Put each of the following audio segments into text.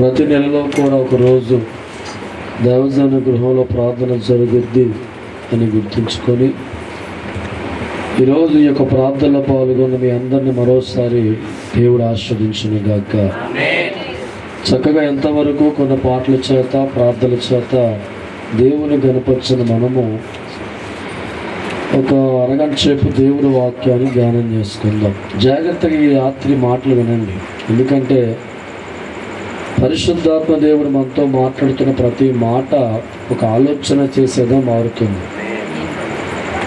ప్రతి నెలలో కూడా ఒకరోజు దైవజన గృహంలో ప్రార్థన జరుగుద్ది అని గుర్తుంచుకొని ఈరోజు ఈ యొక్క ప్రార్థనలో పాల్గొన్న మీ అందరినీ మరోసారి దేవుడు ఆస్వాదించును గాక. చక్కగా ఎంతవరకు కొన్ని పాటల చేత ప్రార్థనల చేత దేవుని గణపరిచిన మనము ఒక అరగంట సేపు దేవుని వాక్యాన్ని ధ్యానం చేసుకుందాం. జాగ్రత్తగా ఈ రాత్రి మాటలు వినండి, ఎందుకంటే పరిశుద్ధాత్మ దేవుడు మనతో మాట్లాడుతున్న ప్రతి మాట ఒక ఆలోచన చేసేదా మారుతుంది.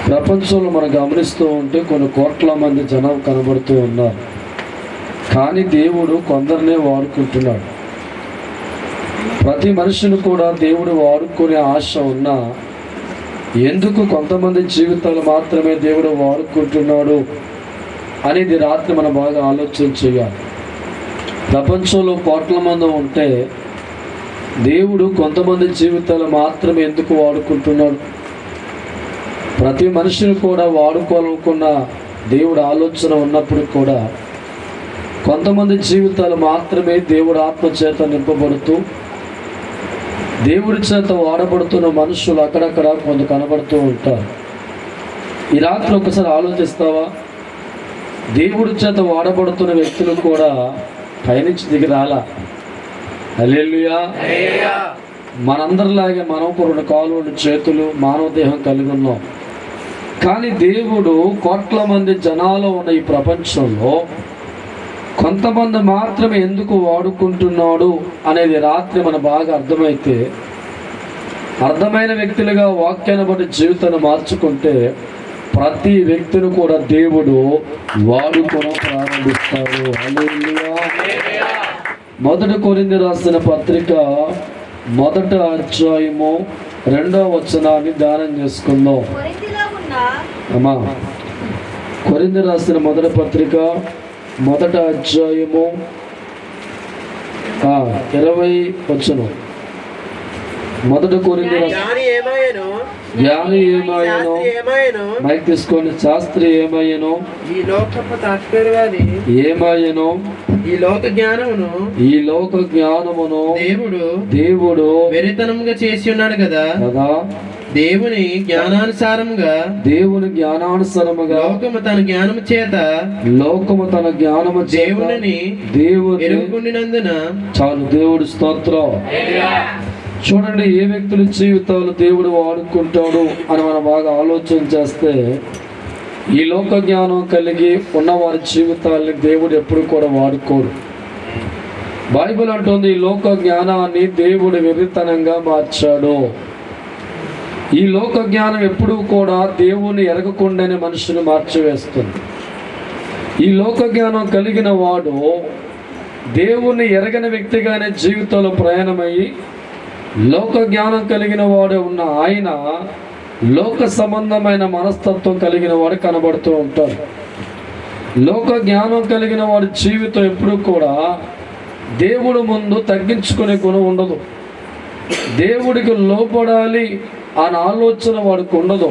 ప్రపంచంలో మనం గమనిస్తూ ఉంటే కొన్ని కోట్ల మంది జనం కనబడుతూ ఉన్నారు, కానీ దేవుడు కొందరినే వాడుకుంటున్నాడు. ప్రతి మనిషిని కూడా దేవుడు వాడుకునే ఆశ ఉన్నా ఎందుకు కొంతమంది జీవితాలు మాత్రమే దేవుడు వాడుకుంటున్నాడు అనేది రాత్రి మనం బాగా ఆలోచన చేయాలి. ప్రపంచంలో కోట్ల మంది ఉంటే దేవుడు కొంతమంది జీవితాలు మాత్రమే ఎందుకు వాడుకుంటున్నాడు? ప్రతి మనిషిని కూడా వాడుకోవాలనుకున్న దేవుడు ఆలోచన ఉన్నప్పుడు కూడా కొంతమంది జీవితాలు మాత్రమే దేవుడు ఆత్మ చేత నింపబడుతూ దేవుడి చేత వాడబడుతున్న మనుషులు అక్కడక్కడ కొంత కనబడుతూ ఉంటారు. ఈ రాత్రి ఒకసారి ఆలోచిస్తావా? దేవుడి చేత వాడబడుతున్న వ్యక్తులు కూడా పైనుంచి దిగి రాలా. హల్లెలూయా. మనందరిలాగే మనం రెండు కాళ్ళు, రెండు చేతులు, మానవ దేహం కలిగి ఉన్నాం. కానీ దేవుడు కోట్ల మంది జనాలు ఉన్న ఈ ప్రపంచంలో కొంతమంది మాత్రమే ఎందుకు వాడుకుంటున్నాడు అనేది రాత్రి మన బాగా అర్థమైతే, అర్థమైన వ్యక్తులుగా వాక్యాన్ని బట్టి జీవితాన్ని మార్చుకుంటే ప్రతి వ్యక్తిని కూడా దేవుడు వాడుకొని ప్రారంభిస్తాడు. హల్లెలూయా. మొదటి కొరింథీ రాసిన పత్రిక 1వ అధ్యాయము 2వ వచనాన్ని ధ్యానం చేసుకుందాం. అమ్మా, కొరింథీ రాసిన మొదటి పత్రిక 1వ అధ్యాయము 20వ వచనం. మొదటి కొరింథీ జ్ఞాని ఏమాయను, మైక్ తీసుకోండి. శాస్త్రి ఏమయ్యను, ఈ లోకపు తాత్పర్యాన్ని ఏమయ్యను, ఈ లోక జ్ఞానమును దేవుడు వెరితనముగా చేసి ఉన్నాడు కదా. దేవుని జ్ఞానానుసారముగా లోకము తన జ్ఞానము చేత దేవుని ఎరుగుకుండినందున చాలు. దేవుడు స్తోత్రం. చూడండి, ఏ వ్యక్తుల జీవితాలు దేవుడు వాడుకుంటాడు అని మనం బాగా ఆలోచన చేస్తే ఈ లోక జ్ఞానం కలిగి ఉన్న వారి జీవితాలని దేవుడు ఎప్పుడు కూడా వాడుకోడు. బైబిల్ అంటుంది ఈ లోక జ్ఞానాన్ని దేవుడు వెర్రితనంగా మార్చాడు. ఈ లోక జ్ఞానం ఎప్పుడూ కూడా దేవుని ఎరగకుండానే మనుషుని మార్చివేస్తుంది. ఈ లోక జ్ఞానం కలిగిన వాడు దేవుని ఎరగని వ్యక్తిగానే జీవితంలో ప్రయాణమయ్యి, లోక జ్ఞానం కలిగిన వాడు ఉన్న ఆయన లోక సంబంధమైన మనస్తత్వం కలిగిన వాడు కనబడుతూ ఉంటాడు. లోక జ్ఞానం కలిగిన వాడి జీవితం ఎప్పుడు కూడా దేవుడు ముందు తగ్గించుకునే గుణం ఉండదు. దేవుడికి లోపడాలి అనే ఆలోచన వాడికి ఉండదు.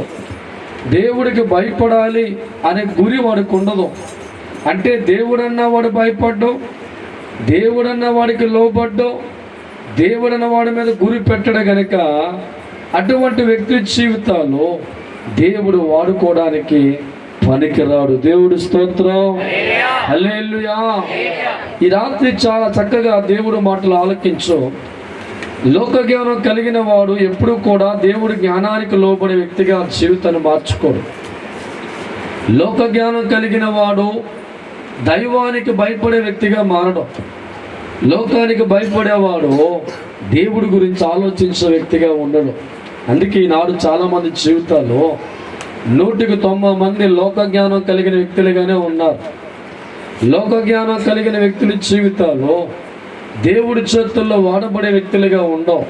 దేవుడికి భయపడాలి అనే గురి వాడికి ఉండదు. అంటే దేవుడన్నా వాడు భయపడ్డు, దేవుడన్నా వాడికి లోపడ్డు, దేవుడన్న వాడి మీద గురి పెట్టడు గనుక అటువంటి వ్యక్తి జీవితాల్లో దేవుడు వాడుకోవడానికి పనికిరాడు. దేవుడు స్తోత్రం. హల్లెలూయా. ఈ రాత్రి చాలా చక్కగా దేవుడు మాటలు ఆలకించు. లోక జ్ఞానం కలిగిన వాడు ఎప్పుడు కూడా దేవుడి జ్ఞానానికి లోబడే వ్యక్తిగా జీవితాన్ని మార్చుకోడు. లోక జ్ఞానం కలిగిన వాడు దైవానికి భయపడే వ్యక్తిగా మారడు. లోకానికి భయపడేవాడు దేవుడి గురించి ఆలోచించే వ్యక్తిగా ఉండడు. అందుకే ఈనాడు చాలామంది జీవితాల్లో 100కి 90 మంది లోక జ్ఞానం కలిగిన వ్యక్తులుగానే ఉన్నారు. లోక జ్ఞానం కలిగిన వ్యక్తుల జీవితాల్లో దేవుడి చేతుల్లో వాడబడే వ్యక్తులుగా ఉండవు.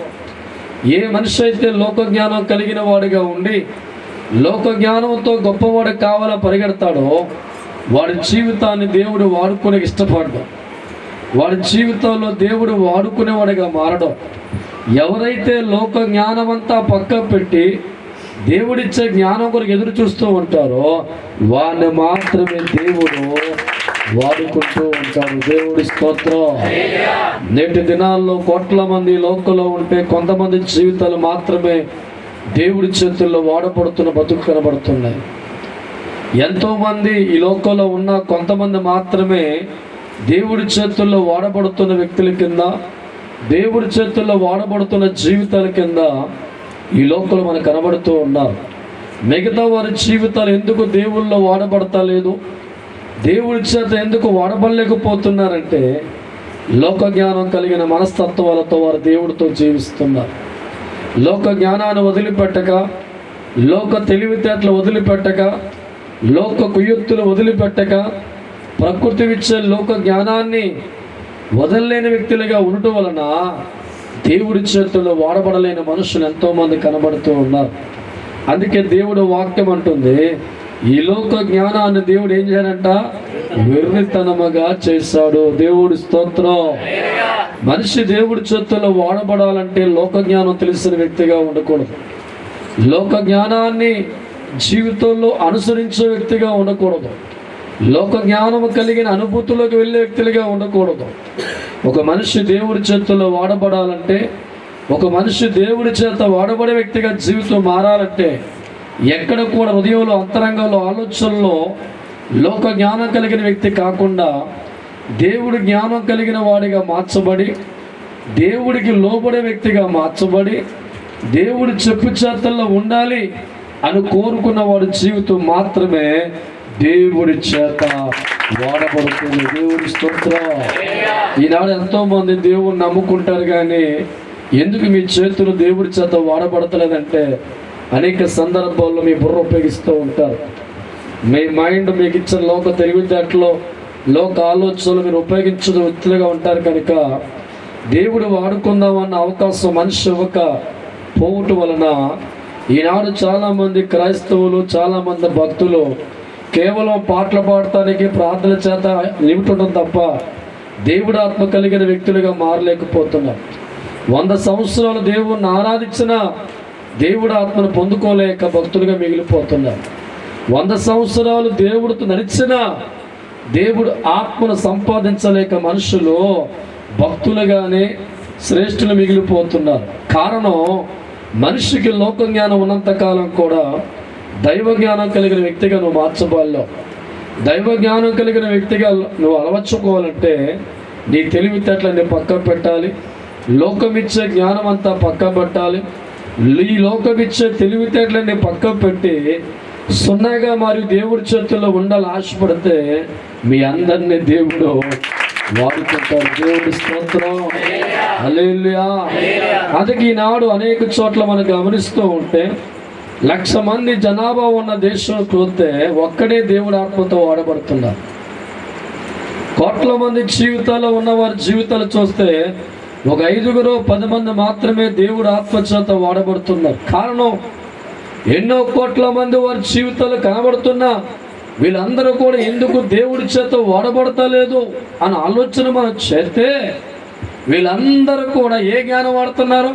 ఏ మనిషి అయితే లోక జ్ఞానం కలిగిన వాడిగా ఉండి లోక జ్ఞానంతో గొప్పవాడు కావాలని పరిగెడతాడో వాడి జీవితాన్ని దేవుడు వాడుకునే ఇష్టపడ్డా, వాడి జీవితంలో దేవుడు వాడుకునేవాడిగా మారడం. ఎవరైతే లోక జ్ఞానమంతా పక్క పెట్టి దేవుడిచ్చే జ్ఞానం కొరకు ఎదురు చూస్తూ ఉంటారో వాడిని మాత్రమే దేవుడు వాడుకుంటూ ఉంటాడు. దేవుడి స్తోత్రం. నేటి దినాల్లో కోట్ల మంది లోకంలో ఉంటే కొంతమంది జీవితాలు మాత్రమే దేవుడి చేతుల్లో వాడబడుతున్న బతుకు కనబడుతున్నాయి. ఎంతోమంది ఈ లోకంలో ఉన్న కొంతమంది మాత్రమే దేవుడి చేతుల్లో వాడబడుతున్న వ్యక్తుల కింద, దేవుడి చేతుల్లో వాడబడుతున్న జీవితాల కింద ఈ లోకంలో మనకు కనబడుతూ ఉన్నారు. మిగతా వారి జీవితాలు ఎందుకు దేవుళ్ళలో వాడబడతలేదు, దేవుడి చేత ఎందుకు వాడబడలేకపోతున్నారంటే లోక జ్ఞానం కలిగిన మనస్తత్వాలతో వారు దేవుడితో జీవిస్తున్నారు. లోక జ్ఞానాన్ని వదిలిపెట్టక, లోక తెలివితేటలు వదిలిపెట్టక, లోక కుయుక్తులు వదిలిపెట్టక, ప్రకృతి ఇచ్చే లోక జ్ఞానాన్ని వదలలేని వ్యక్తులుగా ఉండటం వలన దేవుడి చేతుల్లో వాడబడలేని మనుషులు ఎంతోమంది కనబడుతూ ఉన్నారు. అందుకే దేవుడు వాక్యం అంటుంది, ఈ లోక జ్ఞానాన్ని దేవుడు ఏం చేయాలంట, వెర్రితనముగా చేశాడు. దేవుడి స్తోత్రం. మనిషి దేవుడి చేతుల్లో వాడబడాలంటే లోక జ్ఞానం తెలిసిన వ్యక్తిగా ఉండకూడదు. లోక జ్ఞానాన్ని జీవితంలో అనుసరించే వ్యక్తిగా ఉండకూడదు. లోక జ్ఞానము కలిగిన అనుభూతులకు వెళ్ళే వ్యక్తులుగా ఉండకూడదు. ఒక మనిషి దేవుడి చేతుల్లో వాడబడాలంటే, ఒక మనిషి దేవుడి చేత వాడబడే వ్యక్తిగా జీవితం మారాలంటే ఎక్కడ కూడా హృదయంలో, అంతరంగంలో, ఆలోచనలో లోక జ్ఞానం కలిగిన వ్యక్తి కాకుండా దేవుడి జ్ఞానం కలిగిన వాడిగా మార్చబడి, దేవుడికి లోబడే వ్యక్తిగా మార్చబడి, దేవుడి చెప్పు చేతల్లో ఉండాలి అని కోరుకున్న వాడి జీవితం మాత్రమే దేవుడి చేత వాడబడుతుంది. దేవుడి స్తోత్రం. ఈనాడు ఎంతో మంది దేవుడిని నమ్ముకుంటారు, కానీ ఎందుకు మీ చేతులు దేవుడి చేత వాడబడతలేదంటే అనేక సందర్భాల్లో మీ బుర్ర ఉపయోగిస్తూ ఉంటారు. మీ మైండ్ మీకు ఇచ్చిన లోక తెలివితేటలో, లోక ఆలోచనలు మీరు ఉపయోగించడం వ్యక్తులుగా ఉంటారు. కనుక దేవుడు వాడుకుందామన్న అవకాశం మనిషి ఇవ్వక పోవటం వలన ఈనాడు చాలామంది క్రైస్తవులు, చాలామంది భక్తులు కేవలం పాటలు పాడటానికి, ప్రార్థన చేత నిమిటం తప్ప దేవుడు ఆత్మ కలిగిన వ్యక్తులుగా మారలేకపోతున్నారు. 100 సంవత్సరాలు దేవుడిని ఆరాధించిన దేవుడు ఆత్మను పొందుకోలేక భక్తులుగా మిగిలిపోతున్నారు. 100 సంవత్సరాలు దేవుడితో నడిచిన దేవుడు ఆత్మను సంపాదించలేక మనుషులు భక్తులుగానే శ్రేష్ఠులు మిగిలిపోతున్నారు. కారణం, మనిషికి లోక జ్ఞానం ఉన్నంతకాలం కూడా దైవ జ్ఞానం కలిగిన వ్యక్తిగా నువ్వు మార్చబడలేవు. దైవ జ్ఞానం కలిగిన వ్యక్తిగా నువ్వు అలవర్చుకోవాలంటే నీ తెలివితేటలన్నీ పక్కన పెట్టాలి, లోకమిచ్చే జ్ఞానం అంతా పక్కన పెట్టాలి. ఈ లోకమిచ్చే తెలివితేటలన్నీ పక్కన పెట్టి సున్నాగా మరియు దేవుడి చేతుల్లో ఉండాలి ఆశపడితే మీ అందరినీ దేవుడు వాడుకుంటాడు. దేవుడి స్తోత్రం. హల్లెలూయా. అందుకే ఈనాడు అనేక చోట్ల మనం గమనిస్తూ ఉంటే 1,00,000 మంది జనాభా ఉన్న దేశం చూస్తే ఒక్కడే దేవుడి ఆత్మతో వాడబడుతున్నారు. కోట్ల మంది జీవితాల్లో ఉన్న వారి జీవితాలు చూస్తే ఒక 5-10 మంది మాత్రమే దేవుడు ఆత్మచేత వాడబడుతున్నారు. కారణం, ఎన్నో కోట్ల మంది వారి జీవితాలు కనబడుతున్నా వీళ్ళందరూ కూడా ఎందుకు దేవుడి చేత వాడబడతలేదు అని ఆలోచన మనం చేస్తే వీళ్ళందరూ కూడా ఏ జ్ఞానం వాడుతున్నారు?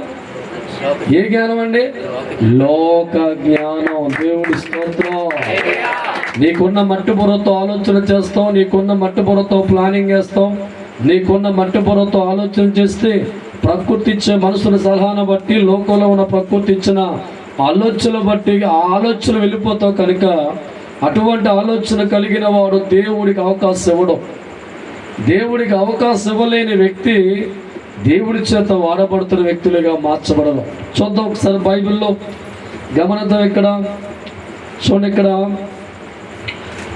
ఏ జ్ఞానం అండి? లోక జ్ఞానం. దేవుడి స్తోత్రం. నీకున్న మట్టి బుర్రతో ఆలోచన చేస్తావు, నీకున్న మట్టి బుర్రతో ప్లానింగ్ చేస్తావు, నీకున్న మట్టి బుర్రతో ఆలోచన చేస్తే ప్రకృతి ఇచ్చే మనుషుల సలహాను బట్టి, లోకంలో ఉన్న ప్రకృతి ఇచ్చిన ఆలోచనలు బట్టి ఆ ఆలోచన వెళ్ళిపోతావు. కనుక అటువంటి ఆలోచన కలిగిన వాడు దేవుడికి అవకాశం ఇవ్వడం. దేవుడికి అవకాశం ఇవ్వలేని వ్యక్తి దేవుడి చేత వాడబడుతున్న వ్యక్తులుగా మార్చబడడం. చూద్దాం ఒకసారి బైబిల్లో గమనిద్దాం. ఇక్కడ చూడండి, ఇక్కడ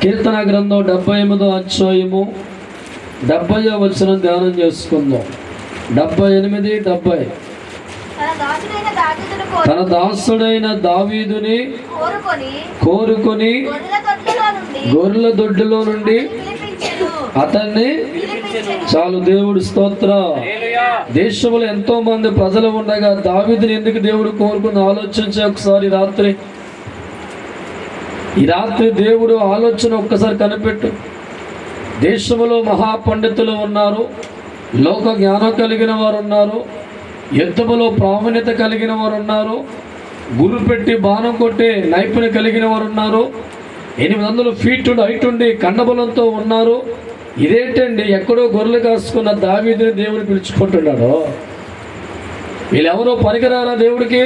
కీర్తన గ్రంథం 78వ అధ్యాయము 70వ వచనం ధ్యానం చేసుకుందాం. 78, 70. తన దాసుడైన దావీదుని కోరుకొని గొర్రెల దొడ్డులో నుండి అతన్ని చాలు. దేవుడు స్తోత్ర. దేశంలో ఎంతో మంది ప్రజలు ఉండగా దావీదుని ఎందుకు దేవుడు కోరుకుని ఆలోచించే ఒకసారి ఈ రాత్రి దేవుడు ఆలోచన ఒక్కసారి కనిపెట్టు. దేశంలో మహాపండితులు ఉన్నారు, లోక జ్ఞానం కలిగిన వారు ఉన్నారు, యుద్ధములో ప్రావీణ్యత కలిగిన వారు ఉన్నారు, గురు పెట్టి బాణం కొట్టే నైపుణ్యం కలిగిన వారు ఉన్నారు, 800 ఫీట్ హైట్ ఉండి కండబలంతో ఉన్నారు, ఇదేంటండి, ఎక్కడో గొర్రెలు కాసుకున్న దావీదుని దేవుడు పిలుచుకుంటున్నాడు. వీళ్ళెవరో పనికిరారా దేవుడికి?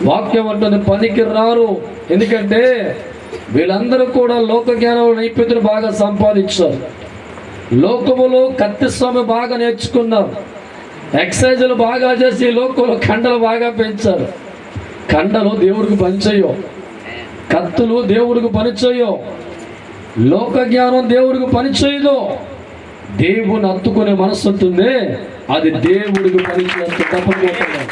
వాక్యం అంటుంది పనికి రారు. ఎందుకంటే వీళ్ళందరూ కూడా లోక జ్ఞానం నైపుణ్యతను బాగా సంపాదించారు. లోకములో కత్తిస్వామి బాగా నేర్చుకున్నారు. ఎక్సర్సైజులు బాగా చేసి లోకంలో కండలు బాగా పెంచారు. కండలు దేవుడికి పనిచేయవు, కత్తులు దేవుడికి పనిచేయవు, లోక జ్ఞానం దేవుడికి పనిచేయదు. దేవుని హత్తుకునే మనస్సు ఉంటుంది, అది దేవుడికి పనిచేస్తూ తప్పకుండా.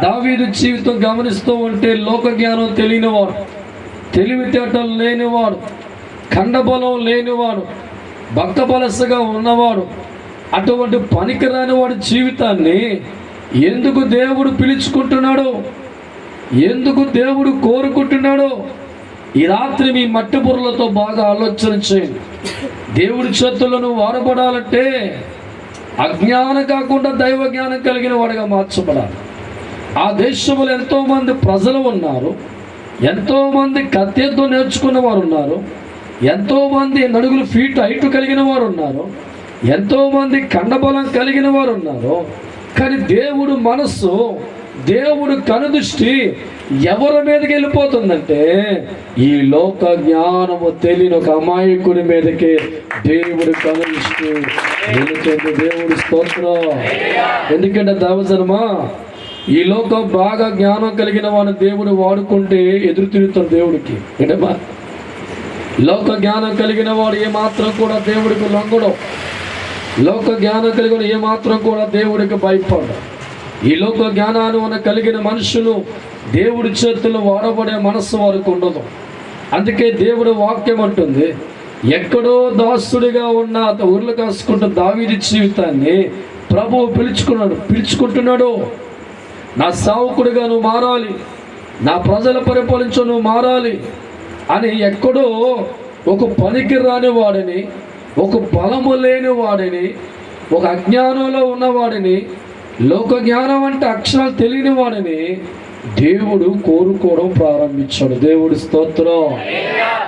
దావీదు జీవితం గమనిస్తూ ఉంటే లోక జ్ఞానం తెలియనివాడు, తెలివితేటలు లేనివాడు, ఖండబలం లేనివాడు, భక్తబలసగా ఉన్నవాడు, అటువంటి పనికిరాని వాడి జీవితాన్ని ఎందుకు దేవుడు పిలుచుకుంటున్నాడు? ఎందుకు దేవుడు కోరుకుంటున్నాడు? ఈ రాత్రి మీ మట్టి బుర్రలతో బాగా ఆలోచన చేయండి. దేవుడి చేతులను వాడబడాలంటే అజ్ఞానం కాకుండా దైవ జ్ఞానం కలిగిన వాడిగా మార్చబడాలి. ఆ దేశంలో ఎంతోమంది ప్రజలు ఉన్నారు, ఎంతోమంది కత్తితో నేర్చుకున్న వారు ఉన్నారు, ఎంతోమంది నడుగులు ఫీట్ హైట్ కలిగిన వారు ఉన్నారు, ఎంతోమంది కండబలం కలిగిన వారు ఉన్నారు. కానీ దేవుడు మనస్సు, దేవుడు కనుదృష్టి ఎవరి మీదకి వెళ్ళిపోతుందంటే ఈ లోక జ్ఞానము తెలియని ఒక అమాయకుడి మీదకి దేవుడు కనుదృష్టి వెళుతుంది. దేవుడి స్తోత్రం. ఎందుకంటే దేవజనమా, ఈ లోకం బాగా జ్ఞానం కలిగిన వాడిని దేవుడు వాడుకుంటే ఎదురు తిరుగుతారు దేవుడికి. ఏంటమ్మా, లోక జ్ఞానం కలిగిన వాడు ఏమాత్రం కూడా దేవుడికి లొంగడం, లోక జ్ఞానం కలిగిన ఏమాత్రం కూడా దేవుడికి భయపడ. ఈ లోక జ్ఞానాన్ని కలిగిన మనుషులు దేవుడి చేతుల్లో వాడబడే మనస్సు వారికి ఉండదు. అందుకే దేవుడు వాక్యం అంటుంది, ఎక్కడో దాసుడిగా ఉన్న ఊర్లు కాసుకుంటూ దావీదు జీవితాన్ని ప్రభువు పిలుచుకుంటున్నాడు. నా సేవకుడిగా నువ్వు మారాలి, నా ప్రజల పరిపాలించు నువ్వు మారాలి అని ఎక్కడో ఒక పనికి రాని వాడిని, ఒక బలము లేని వాడిని, ఒక అజ్ఞానంలో ఉన్నవాడిని, లోక జ్ఞానం అంటే అక్షరాలు తెలియని వాడిని దేవుడు కోరుకోవడం ప్రారంభించాడు. దేవుడి స్తోత్రం.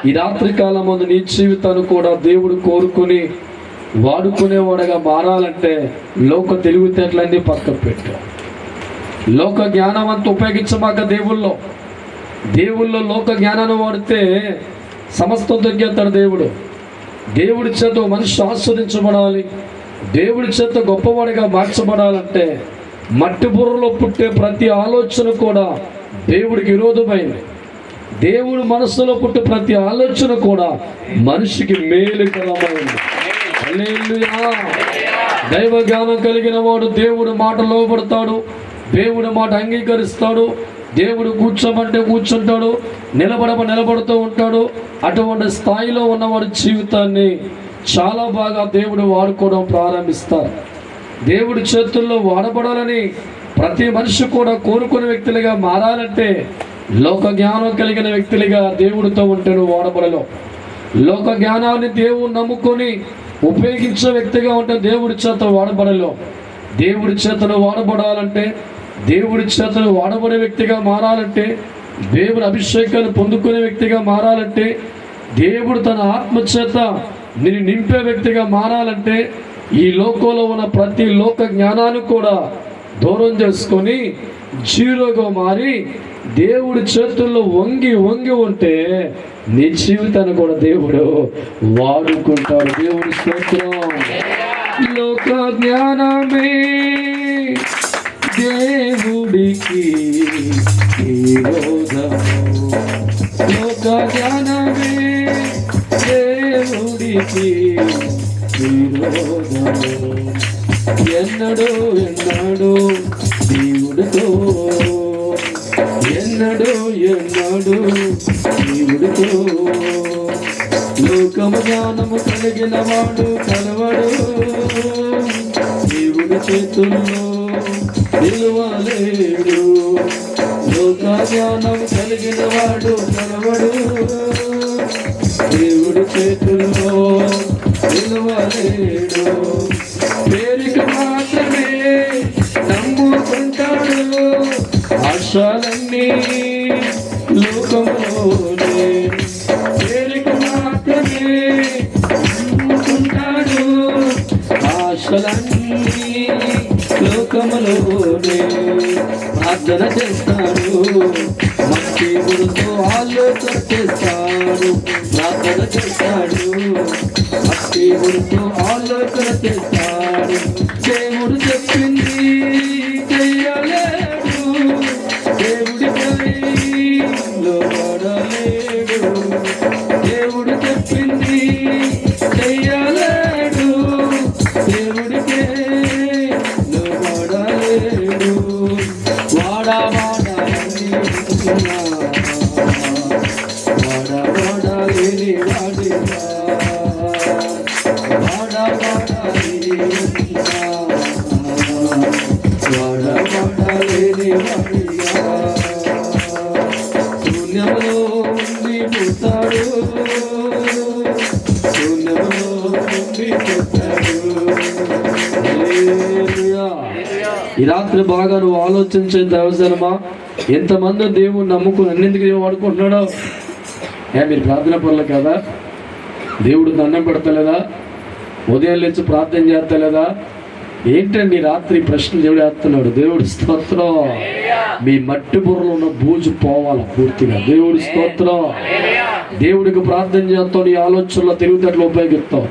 ఈ రాత్రి కాలం ముందు నీ జీవితాన్ని కూడా దేవుడు కోరుకుని వాడుకునేవాడుగా మారాలంటే లోక తెలివితేటలన్నీ పక్కకు పెట్టు. లోక జ్ఞానం అంతా ఉపయోగించమాక. దేవుళ్ళో లోక జ్ఞానాన్ని వాడితే సమస్తం తగ్గేస్తాడు దేవుడు. దేవుడి చేత మనిషి ఆస్వాదించబడాలి, దేవుడి చేత గొప్పవాడిగా మార్చబడాలంటే మట్టి బుర్రలో పుట్టే ప్రతి ఆలోచన కూడా దేవుడికి విరోధమైంది. దేవుడు మనస్సులో పుట్టే ప్రతి ఆలోచన కూడా మనిషికి మేలుకరమైంది. హల్లెలూయా. దైవ జ్ఞానం కలిగిన వాడు దేవుడు మాట లోబడతాడు, దేవుడి మాట అంగీకరిస్తాడు, దేవుడు కూర్చోమంటే కూర్చుంటాడు, నిలబడుతూ ఉంటాడు. అటువంటి స్థాయిలో ఉన్నవాడి జీవితాన్ని చాలా బాగా దేవుడు వాడుకోవడం ప్రారంభిస్తారు. దేవుడి చేతుల్లో వాడబడాలని ప్రతి మనిషి కూడా కోరుకునే వ్యక్తులుగా మారాలంటే లోక జ్ఞానం కలిగిన వ్యక్తులుగా దేవుడితో ఉంటే నువ్వు వాడబడలేవు. లోక జ్ఞానాన్ని దేవుడు నమ్ముకొని ఉపయోగించే వ్యక్తిగా ఉంటే దేవుడి చేత వాడబడలేవు. దేవుడి చేతను వాడబడాలంటే, దేవుడి చేతను వాడబడే వ్యక్తిగా మారాలంటే, దేవుని అభిషేకాన్ని పొందుకునే వ్యక్తిగా మారాలంటే, దేవుడు తన ఆత్మ చేత నిన్ను నింపే వ్యక్తిగా మారాలంటే ఈ లోకంలో ఉన్న ప్రతి లోక జ్ఞానాన్ని కూడా దూరం చేసుకొని జీరోగా మారి దేవుడి చేతుల్లో వంగి ఉంటే నీ జీవితాన్ని కూడా దేవుడు వాడుకుంటాడు. దేవుడి స్తోత్రం. లోక జ్ఞానమే దేవుడికి విరోధము, లోక జ్ఞానమే దేవుడికి విరోధము. ఎన్నడూ దేవుడితో, ఎన్నడూ దేవుడితో లోకము జ్ఞానము కలిగిన వాడు కలవడు, దేవుడి చేతుల్లో నిలువలేడు. లోక జ్ఞానము కలిగిన వాడు కలవడు, దేవుడి చేతుల్లో నిలువలేడు. పేరుకి మాత్రమే నమ్ముకుంటాడు, ఆశలన్నీ లోకంలోనే. పేరుకి మాత్రమే లోకములోనే ప్రార్థన చేస్తాడు, మట్టి గురుతో ఆలోచన చేస్తాడు, ప్రార్థన చేస్తాడు, మట్టి గురుతో ఆలోచన చేస్తాడు. దేవుడు చెప్పింది చెయ్యలేడు, దేవుడిపై లోబడలేడు. దేవుడు చెప్పింది చెయ్యలేడు, దేవుడికే లోబడలేడు. వాడా వాడా వాడా లేని వాడిగా, వాడా వాడా లేని వాడిగా, శూన్యంలో ఉండి పుట్టాడు, శూన్యంలో ఉండి పుట్టాడు. హల్లెలూయా. ఈ రాత్రి బాగా నువ్వు ఆలోచించే దైవజనమా, ఎంతమంది దేవుడు నమ్ముకుని అన్నింటికి వాడుకుంటున్నాడో. మీరు ప్రార్థన పనులు కదా, దేవుడు దండం పెడతలేదా, ఉదయం లేచి ప్రార్థన చేస్తలేదా? ఏంటండి రాత్రి ప్రశ్న దేవుడు వేస్తున్నాడు. దేవుడి స్తోత్రం. మీ మట్టి బుర్రలో ఉన్న బూజు పోవాలి పూర్తిగా. దేవుడి స్తోత్రం. దేవుడికి ప్రార్థన చేస్తావు, నీ ఆలోచనలో తెలివితేటలు ఉపయోగిస్తావు.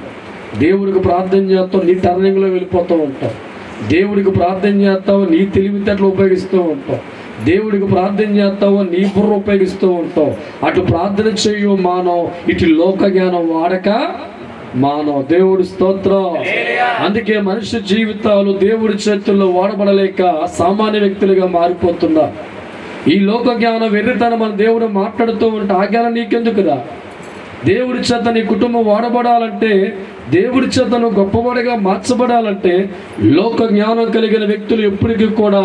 దేవుడికి ప్రార్థన చేస్తావు, నీ టర్నింగ్లో వెళ్ళిపోతూ ఉంటావు. దేవుడికి ప్రార్థన చేస్తావు, నీ తెలివితేటలు ఉపయోగిస్తూ ఉంటావు. దేవుడికి ప్రార్థన చేస్తావు, నీ బుర్ర ఉపయోగిస్తూ ఉంటావు. అటు ప్రార్థన చేయు మానవ్, ఇటు లోక జ్ఞానం వాడక మానవ్. దేవుడి స్తోత్రం. అందుకే మనిషి జీవితాలు దేవుడి చేతుల్లో వాడబడలేక సామాన్య వ్యక్తులుగా మారిపోతున్నా. ఈ లోక జ్ఞానం వెర్రితనం మన దేవుడు మాట్లాడుతూ ఉంటే ఆ జ్ఞానం నీకెందుకురా? దేవుడి చేత నీ కుటుంబం వాడబడాలంటే, దేవుడి చేత నువ్వు గొప్పవాడిగా మార్చబడాలంటే లోక జ్ఞానం కలిగిన వ్యక్తులు ఎప్పటికీ కూడా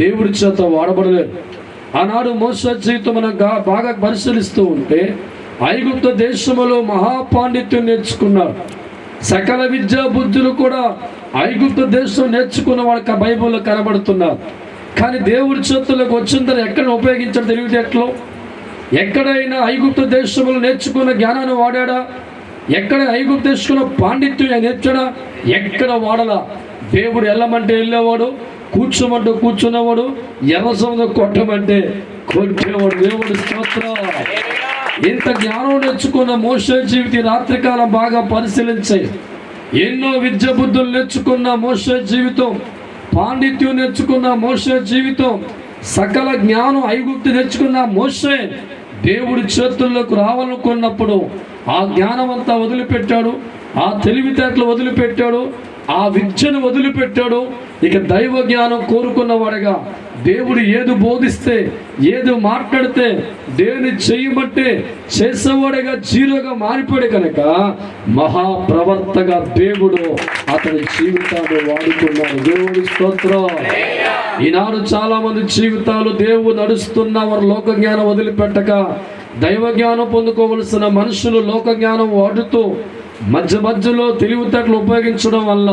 దేవుడి చేత వాడబడలేరు. ఆనాడు మోషే జీవితం మనం బాగా పరిశీలిస్తూ ఉంటే ఐగుప్తు దేశంలో మహాపాండిత్యం నేర్చుకున్నారు. సకల విద్యా బుద్ధులు కూడా ఐగుప్తు దేశం నేర్చుకున్న వాళ్ళకి బైబిల్లో కనబడుతున్నారు. కానీ దేవుడి చేతుల్లోకి వచ్చిన ఎక్కడ ఉపయోగించడం తెలివితేటలో? ఎక్కడైనా ఐగుప్తు దేశంలో నేర్చుకున్న జ్ఞానాన్ని వాడా? ఎక్కడ ఐగుప్తు దేశంలో పాండిత్యం నేర్చాడా? ఎక్కడ వాడలా. దేవుడు వెళ్ళమంటే వెళ్ళేవాడు, కూర్చోమంటూ కూర్చున్నవాడు, ఎర్ర సముద్రం కొట్టమంటే కొట్టేవాడు. దేవుడి స్తోత్రం. ఇంత జ్ఞానం నేర్చుకున్న మోషే జీవితం రాత్రికాలం బాగా పరిశీలించాయి. ఎన్నో విద్య బుద్ధులు నేర్చుకున్న మోషే జీవితం, పాండిత్యం నేర్చుకున్న మోషే జీవితం, సకల జ్ఞానం ఐగుప్తు నేర్చుకున్న మోషే దేవుడి చేతుల్లోకి రావాలనుకున్నప్పుడు ఆ జ్ఞానం అంతా వదిలిపెట్టాడు, ఆ తెలివితేటలు వదిలిపెట్టాడు, ఆ విద్యను వదిలిపెట్టాడు. ఇక దైవ జ్ఞానం కోరుకున్నవాడుగా దేవుడు ఏది బోధిస్తే, ఏది మాట్లాడితే, దేవుని చేయమంటే చేసేవాడుగా జీరోగా మారిపోయాడు. కనుక మహాప్రవర్తగా దేవుడు అతని జీవితాన్ని వాడుకున్నాడు. దేవుడి స్తోత్రం. ఈనాడు చాలా మంది జీవితాలు దేవుడు నడుస్తున్న వారు లోక జ్ఞానం వదిలిపెట్టక దైవ జ్ఞానం పొందుకోవలసిన మనుషులు లోక జ్ఞానం వాడుతూ మధ్య మధ్యలో తెలివితేటలు ఉపయోగించడం వల్ల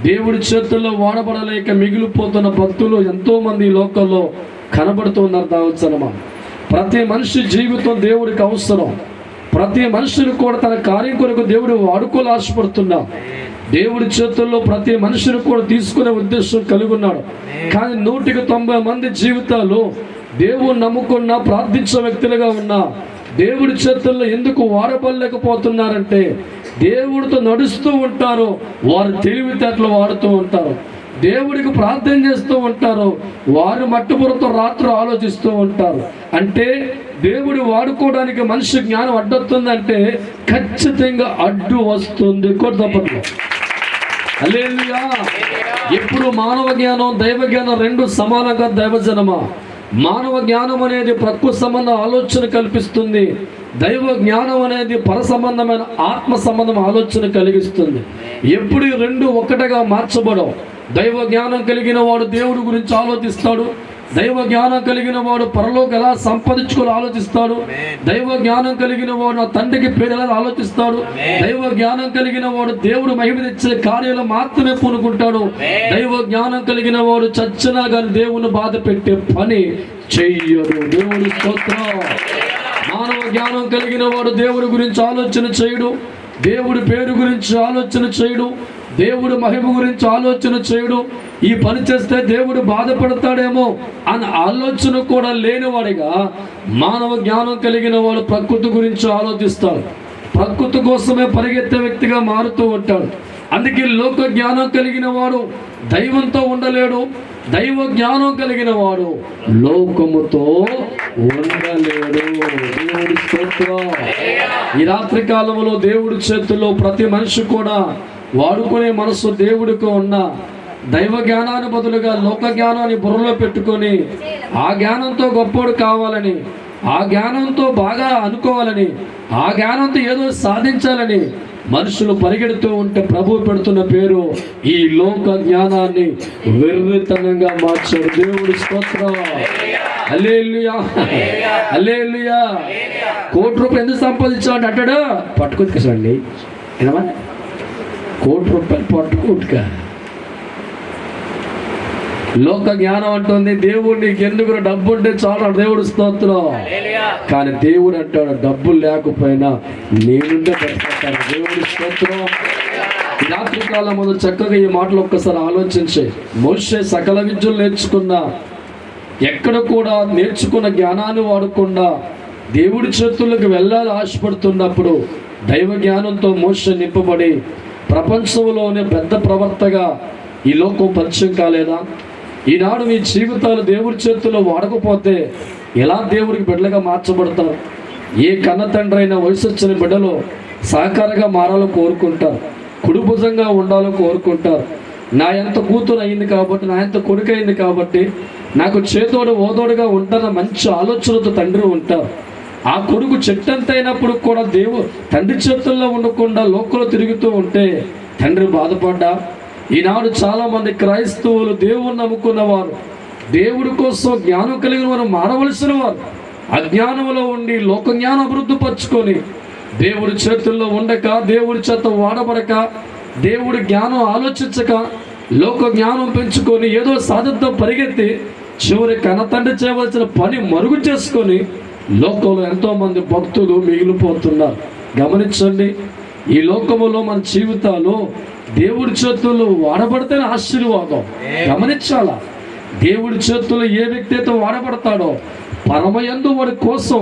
దేవుడి చేతుల్లో వాడబడలేక మిగిలిపోతున్న భక్తులు ఎంతో మంది లోకల్లో కనబడుతున్నారు. దావచ్చనమా, ప్రతి మనిషి జీవితం దేవుడికి అవసరం. ప్రతి మనుషులు కూడా తన కార్యం కొరకు దేవుడు వాడుకోలు ఆశపడుతున్నా. దేవుడి చేతుల్లో ప్రతి మనిషిని కూడా తీసుకునే ఉద్దేశం కలిగి ఉన్నాడు. కానీ 190 మంది జీవితాలు దేవుడు నమ్ముకున్న ప్రార్థించే వ్యక్తులుగా ఉన్నా దేవుడి చేతుల్లో ఎందుకు వాడబడలేకపోతున్నారంటే దేవుడితో నడుస్తూ ఉంటారు, వారు తెలివితేటలు వాడుతూ ఉంటారు. దేవుడికి ప్రార్థన చేస్తూ ఉంటారు, వారు మట్టుబురతో రాత్రి ఆలోచిస్తూ ఉంటారు. అంటే దేవుడు వాడుకోవడానికి మనిషి జ్ఞానం అడ్డొస్తుందంటే ఖచ్చితంగా అడ్డు వస్తుంది. కొట్టపట్లో హల్లెలూయా. ఎప్పుడు మానవ జ్ఞానం దైవ జ్ఞానం రెండు సమానంగా. దైవజనమా, మానవ జ్ఞానం అనేది ప్రకృతి సంబంధ ఆలోచన కల్పిస్తుంది. దైవ జ్ఞానం అనేది పర సంబంధమైన ఆత్మ సంబంధం ఆలోచన కలిగిస్తుంది. ఎప్పుడు ఈ రెండు ఒకటిగా మార్చబడవు. దైవ జ్ఞానం కలిగిన వాడు దేవుడి గురించి ఆలోచిస్తాడు. దైవ జ్ఞానం కలిగిన వాడు పరలోకి ఎలా సంపాదించుకోవాలో ఆలోచిస్తాడు. దైవ జ్ఞానం కలిగిన వాడు నా తండ్రికి పేరు ఎలా ఆలోచిస్తాడు. దైవ జ్ఞానం కలిగిన వాడు దేవుడు మహిమ తెచ్చే కార్యాలు మాత్రమే పూనుకుంటాడు. దైవ జ్ఞానం కలిగిన వాడు చచ్చినా కానీ దేవుని బాధ పెట్టే పని చెయ్యడు. దేవుడి స్తోత్రం. మానవ జ్ఞానం కలిగిన వాడు దేవుడి గురించి ఆలోచన చేయడు, దేవుడి పేరు గురించి ఆలోచన చేయడు, దేవుడు మహిమ గురించి ఆలోచన చేయడు, ఈ పని చేస్తే దేవుడు బాధపడతాడేమో అన్న ఆలోచన కూడా లేనివాడిగా మానవ జ్ఞానం కలిగిన వాడు ప్రకృతి గురించి ఆలోచిస్తాడు, ప్రకృతి కోసమే పరిగెత్తే వ్యక్తిగా మారుతూ ఉంటాడు. అందుకే లోక జ్ఞానం కలిగిన వాడు దైవంతో ఉండలేడు, దైవ జ్ఞానం కలిగిన వాడు లోకముతో ఉండలేడు. దేవుడి స్తోత్రం. ఈ రాత్రి కాలంలో దేవుడి చేతుల్లో ప్రతి మనిషి కూడా వాడుకునే మనసు దేవుడికి ఉన్న దైవ జ్ఞానాన్ని బదులుగా లోక జ్ఞానాన్ని బుర్రలో పెట్టుకొని ఆ జ్ఞానంతో గొప్పోడు కావాలని, ఆ జ్ఞానంతో బాగా అనుకోవాలని, ఆ జ్ఞానంతో ఏదో సాధించాలని మనుషులు పరిగెడుతూ ఉంటే ప్రభు పెడుతున్న పేరు ఈ లోక జ్ఞానాన్ని వెర్రితనంగా మార్చాడు. దేవుడి స్తోత్రం. హల్లెలూయా, హల్లెలూయా. ₹1 ఎందుకు సంపాదించాడు అంటాడు, పట్టుకొచ్చుకోండి ఏమన్నా ₹1 పట్టుకుంటుక. లోక జ్ఞానం అంటుంది దేవుడు నీకు ఎందుకు డబ్బు ఉంటే చాలా, దేవుడు స్తోత్రం. కానీ దేవుడు అంటాడు డబ్బులు లేకపోయినా నేనుండే బతికేస్తాను. దేవుడి స్తోత్రం. ఈ రాత్రి కాలం ముందు చక్కగా ఈ మాటలు ఒక్కసారి ఆలోచించే. మోషే సకల విద్యలు నేర్చుకున్నా, ఎక్కడ కూడా నేర్చుకున్న జ్ఞానాన్ని వాడకుండా దేవుడి చేతుల్లోకి వెళ్ళాలి ఆశపడుతున్నప్పుడు దైవ జ్ఞానంతో మోషే నింపబడి ప్రపంచంలోనే పెద్ద ప్రవర్తగా ఈ లోకం పరిచయం కాలేదా? ఈనాడు మీ జీవితాలు దేవుడి చేతుల్లో వాడకపోతే ఎలా దేవుడికి బిడ్డలుగా మార్చబడతారు? ఏ కన్న తండ్రి అయినా వయసు వచ్చిన బిడ్డలు సహకారంగా మారాలో కోరుకుంటారు, కుడిభుజంగా ఉండాలో కోరుకుంటారు. నా ఎంత కూతురు అయింది కాబట్టి, నా ఎంత కొడుకు అయింది కాబట్టి నాకు చేతోడు ఓదోడుగా ఉంటాన మంచి ఆలోచనతో తండ్రి ఉంటారు. ఆ కొడుకు చెట్టంత అయినప్పుడు కూడా తండ్రి చేతుల్లో ఉండకుండా లోకంలో తిరుగుతూ ఉంటే తండ్రి బాధపడ్డా? ఈనాడు చాలా మంది క్రైస్తవులు దేవుని నమ్ముకున్నవారు, దేవుడి కోసం జ్ఞానం కలిగిన వారు మారవలసిన వారు అజ్ఞానంలో ఉండి లోక జ్ఞానం అభివృద్ధి పరుచుకొని దేవుడి చేతుల్లో ఉండక, దేవుడి చేత వాడబడక, దేవుడి జ్ఞానం ఆలోచించక, లోక జ్ఞానం పెంచుకొని ఏదో సాధిద్దాం పరిగెత్తి చివరి కనతండ్రి చేయవలసిన పని మరుగు చేసుకొని లోకంలో ఎంతోమంది భక్తులు మిగిలిపోతున్నారు. గమనించండి, ఈ లోకములో మన జీవితాలు దేవుడి చేతుల్లో వాడబడితేనే ఆశీర్వాదం. గమనించాలా, దేవుడి చేతుల్లో ఏ వ్యక్తి అయితే వాడబడతాడో పరమయందు వాడి కోసం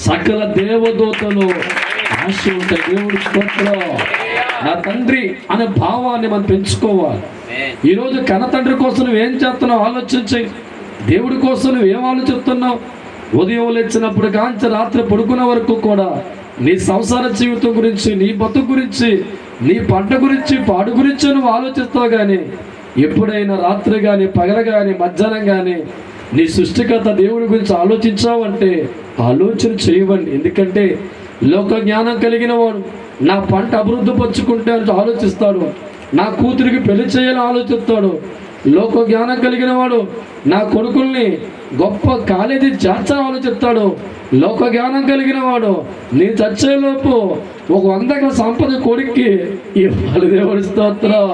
సకల దేవదూతలు ఆశ ఉంటాయి. దేవుడి స్తోత్రం. నా తండ్రి అనే భావాన్ని మనం పెంచుకోవాలి. ఈరోజు కన్న తండ్రి కోసం నువ్వేం చేస్తున్నావు ఆలోచించి, దేవుడి కోసం నువ్వేం ఆలోచిస్తున్నావు? ఉదయం లేచినప్పుడు కాంచి రాత్రి పడుకునే వరకు కూడా నీ సంసార జీవితం గురించి, నీ బతుకు గురించి, నీ పంట గురించి, పాడు గురించి నువ్వు ఆలోచిస్తావు. కానీ ఎప్పుడైనా రాత్రి కానీ పగల కానీ మధ్యాహ్నం కానీ నీ సృష్టికర్త దేవుడి గురించి ఆలోచించావంటే ఆలోచన చేయవండి. ఎందుకంటే లోక జ్ఞానం కలిగిన వాడు నా పంట అభివృద్ధి పరుచుకుంటే అని ఆలోచిస్తాడు, నా కూతురికి పెళ్లి చేయాలని ఆలోచిస్తాడు. లోక జ్ఞానం కలిగిన వాడు నా కొడుకుల్ని గొప్ప కాలేజీ చేర్చాలని ఆలోచిస్తాడు. లోక జ్ఞానం కలిగిన వాడు నీ చచ్చేలోపు ఒక 100 సంపద కొడుక్కి ఇవ్వాలి. దేవుడి స్తోత్రం.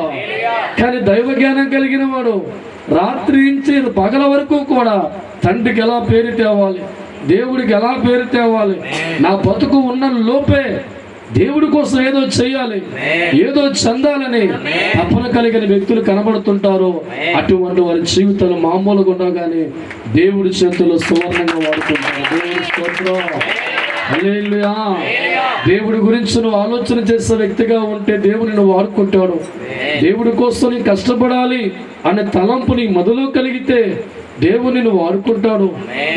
కానీ దైవ జ్ఞానం కలిగిన వాడు రాత్రి నుంచి పగల వరకు కూడా తండ్రికి ఎలా పేరు తేవాలి, దేవుడికి ఎలా పేరు తేవాలి, నా బతుకు ఉన్న లోపే దేవుడి కోసం ఏదో చెయ్యాలి, ఏదో చెందాలని తపన కలిగిన వ్యక్తులు కనబడుతుంటారు. అటువంటి వారి జీవితాలు మామూలుగా ఉండవు, కానీ దేవుడి చేతుల్లో సువర్ణంగా వాడుతుంటారు. దేవుడి స్తోత్రం. హల్లెలూయా. దేవుడి గురించి నువ్వు ఆలోచన చేసే వ్యక్తిగా ఉంటే దేవుని నువ్వు వాడుకుంటాడు. దేవుడి కోసం నీ కష్టపడాలి అనే తలంపు నీ మొదలు కలిగితే దేవుని నువ్వు వాడుకుంటాడు.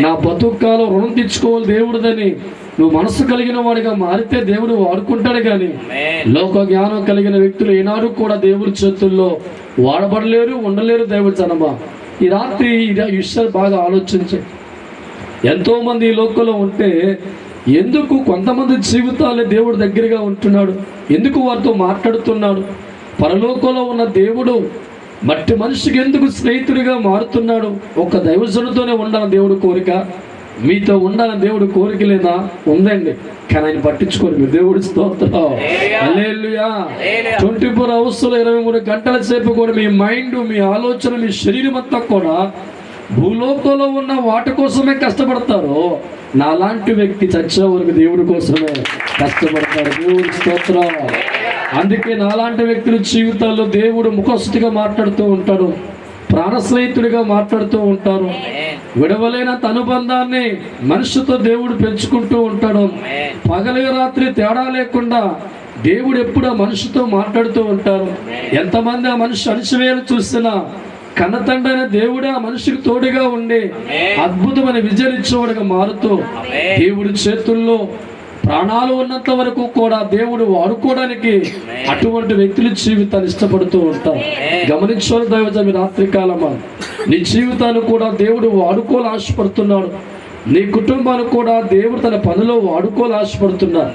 నా బతుకు కాలం రుణం తెచ్చుకోవాలి దేవుడిదని నువ్వు మనసు కలిగిన వాడిగా మారితే దేవుడు వాడుకుంటాడు. కానీ లోక జ్ఞానం కలిగిన వ్యక్తులు ఏనాడు కూడా దేవుడి చేతుల్లో వాడబడలేరు, ఉండలేరు. దేవుడి జనమా, ఈ రాత్రి ఈ విషయాలు బాగా ఆలోచించే. ఎంతో మంది ఈ లోకంలో ఉంటే ఎందుకు కొంతమంది జీవితాలే దేవుడి దగ్గరగా ఉంటున్నాడు, ఎందుకు వారితో మాట్లాడుతున్నాడు? పరలోకంలో ఉన్న దేవుడు మట్టి మనిషికి ఎందుకు స్నేహితుడిగా మారుతున్నాడు? ఒక్క దైవజనుడితోనే ఉండాలని దేవుడు కోరిక, మీతో ఉండాలని దేవుడు కోరిక లేదా? ఉందండి, కానీ ఆయన పట్టించుకోరు. మీరు దేవుడి స్తోత్రం. హల్లెలూయా. 24 hours 23 గంటల సేపు కూడా మీ మైండ్, మీ ఆలోచన, మీ శరీరం అంతా కూడా భూలోకంలో ఉన్న వాటి కోసమే కష్టపడతారు. నాలాంటి వ్యక్తి చచ్చే వరకు దేవుడి కోసమే కష్టపడతాడు. దేవుడి స్తోత్రం. అందుకే నాలాంటి వ్యక్తుల జీవితాల్లో దేవుడు ముఖస్తుతిగా మాట్లాడుతూ ఉంటాడు, ప్రాణ స్నేహితుడిగా మాట్లాడుతూ ఉంటారు. విడవలేనంత అనుబంధాన్ని మనిషితో దేవుడు పెంచుకుంటూ ఉంటాడు. పగలు రాత్రి తేడా లేకుండా దేవుడు ఎప్పుడు ఆ మనిషితో మాట్లాడుతూ ఉంటారు. ఎంతమంది ఆ మనిషి అణిచివేయాలి చూసినా కన్నతండ్రైన దేవుడే ఆ మనిషికి తోడుగా ఉండి అద్భుతమైన విజయించేవాడుగా మారుతూ దేవుడి చేతుల్లో ప్రాణాలు ఉన్నంత వరకు కూడా దేవుడు వాడుకోవడానికి అటువంటి వ్యక్తుల జీవితాన్ని ఇష్టపడుతూ ఉంటారు. గమనించాలి దైవజన, రాత్రికాలమా నీ జీవితాన్ని కూడా దేవుడు వాడుకోవాలి ఆశపడుతున్నాడు. నీ కుటుంబాన్ని కూడా దేవుడు తన పనిలో వాడుకోవాలి ఆశపడుతున్నాడు.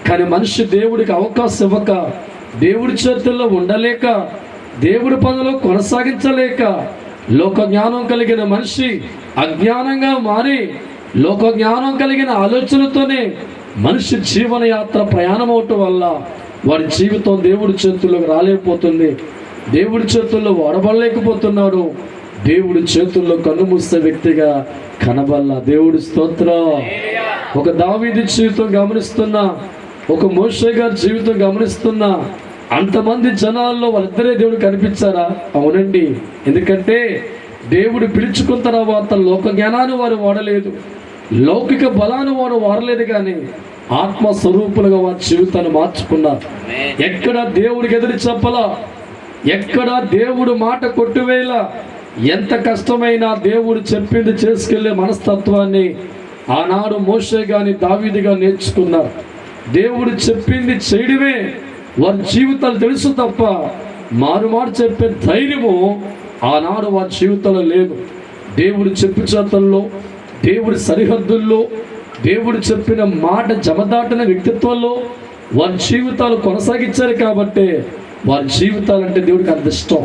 కానీ మనిషి దేవుడికి అవకాశం ఇవ్వక, దేవుడి చేతుల్లో ఉండలేక, దేవుడి పనులు కొనసాగించలేక లోక జ్ఞానం కలిగిన మనిషి అజ్ఞానంగా మారి లోక జ్ఞానం కలిగిన ఆలోచనతోనే మనిషి జీవన యాత్ర ప్రయాణం అవటం వల్ల వారి జీవితం దేవుడి చేతుల్లోకి రాలేకపోతుంది. దేవుడి చేతుల్లో వాడబడలేకపోతున్నాడు. దేవుడి చేతుల్లో కన్ను మూసే వ్యక్తిగా కనబల్ల. దేవుడి స్తోత్రం. ఒక దావీదు జీవితం గమనిస్తున్నా, ఒక మోషే గారి జీవితం గమనిస్తున్నా, అంతమంది జనాల్లో వాళ్ళిద్దరే దేవుడు కనిపించారా? అవునండి. ఎందుకంటే దేవుడు పిలుచుకున్న తర్వాత లోక జ్ఞానాన్ని వారు వాడలేదు, లౌకిక బలాన్ని వారు వాడలేదు, కానీ ఆత్మస్వరూపులుగా వారి జీవితాన్ని మార్చుకున్నారు. ఎక్కడ దేవుడికి ఎదురు చెప్పలా, ఎక్కడ దేవుడు మాట కొట్టువేలా, ఎంత కష్టమైనా దేవుడు చెప్పింది చేసుకెళ్లే మనస్తత్వాన్ని ఆనాడు మోషే గాని దావీదుగా నేర్చుకున్నారు. దేవుడు చెప్పింది చేయడమే వారి జీవితాలు తెలుసు తప్ప మారు చెప్పే ధైర్యము ఆనాడు వారి జీవితంలో లేదు. దేవుడు చెప్పు చేతల్లో, దేవుడి సరిహద్దుల్లో, దేవుడు చెప్పిన మాట జమదాటిన వ్యక్తిత్వంలో వారి జీవితాలు కొనసాగించారు. కాబట్టి వారి జీవితాలంటే దేవుడికి అంత ఇష్టం.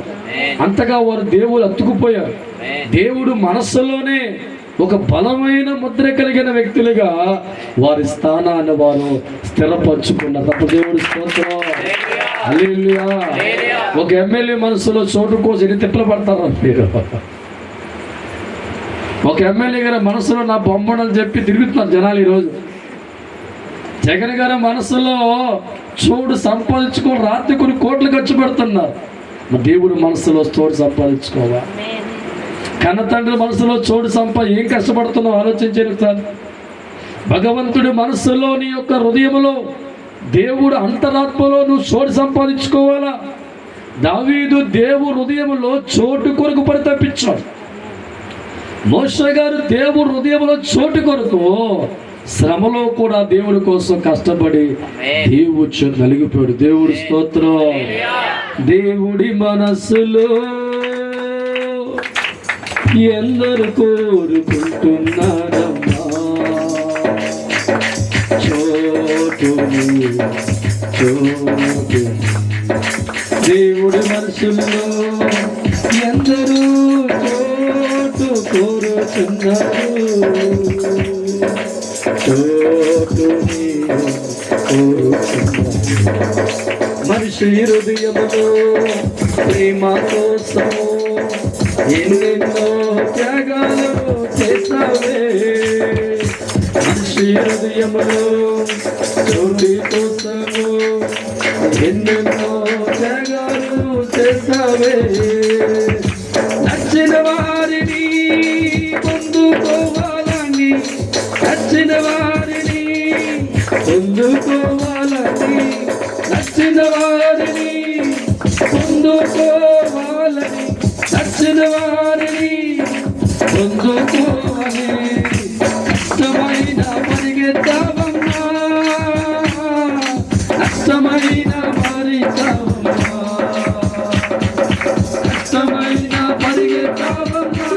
అంతగా వారు దేవుడు అతుకుపోయారు. దేవుడు మనస్సులోనే ఒక బలమైన ముద్ర కలిగిన వ్యక్తులుగా వారి స్థానాన్ని వారు స్థిరపరచుకున్నారు. తప్ప దేవుడి స్తోత్రం. హల్లెలూయా. ఒక ఎమ్మెల్యే మనసులో చోటు కోసం ఎన్ని తిప్పలు పడతారు మీరు. ఒక ఎమ్మెల్యే గారి మనసులో నా బొమ్మడని చెప్పి తిరుగుతున్నారు జనాలు ఈరోజు. జగన్ గారి మనసులో చోటు సంపాదించుకొని రాత్రి కొన్ని కోట్లు ఖర్చు పెడుతున్నారు. దేవుడు మనసులో చోటు సంపాదించుకోవా? కన్న తండ్రి మనసులో చోటు ఏం కష్టపడుతున్నావు ఆలోచించారు సార్. భగవంతుడి మనసులో, నీ యొక్క హృదయంలో, దేవుడు అంతరాత్మలో నువ్వు చోటు సంపాదించుకోవాలా? దావీదు దేవుడు హృదయంలో చోటు కొరకు పరితపించాడు. మోషే గారు దేవుడు హృదయంలో చోటు కొరకు శ్రమలో కూడా దేవుడి కోసం కష్టపడి దేవుడు నలిగిపోయాడు. దేవుడి స్తోత్రం. దేవుడి మనస్సులో ఎందరు కోరుకుంటున్నారమ్మా చోటుని, చోటు. దేవుడి మనసులో ఎందరూ చోటు కోరుతున్నారు, చోటుని కోరుతున్నారు. మనిషి హృదయములో ప్రేమ కోసం ఎన్నెన్నో త్యాగాలు చేసావే. మనిషి హృదయములో చోటు కోసము ఎన్నెన్నో త్యాగాలు చేసావే. నచ్చిన వారిని పొందుకోవాలని, నచ్చిన వారిని పొందుకోవాలని, నచ్చిన వారిని పొందుకోవాలని, నచ్చిన వారిని పొందుకోవాలి. కష్టమైన పరిగెత్తావమ్మా, కష్టమైన పరిగెత్తావమ్మా, కష్టమైన పరిగెత్తావమ్మా,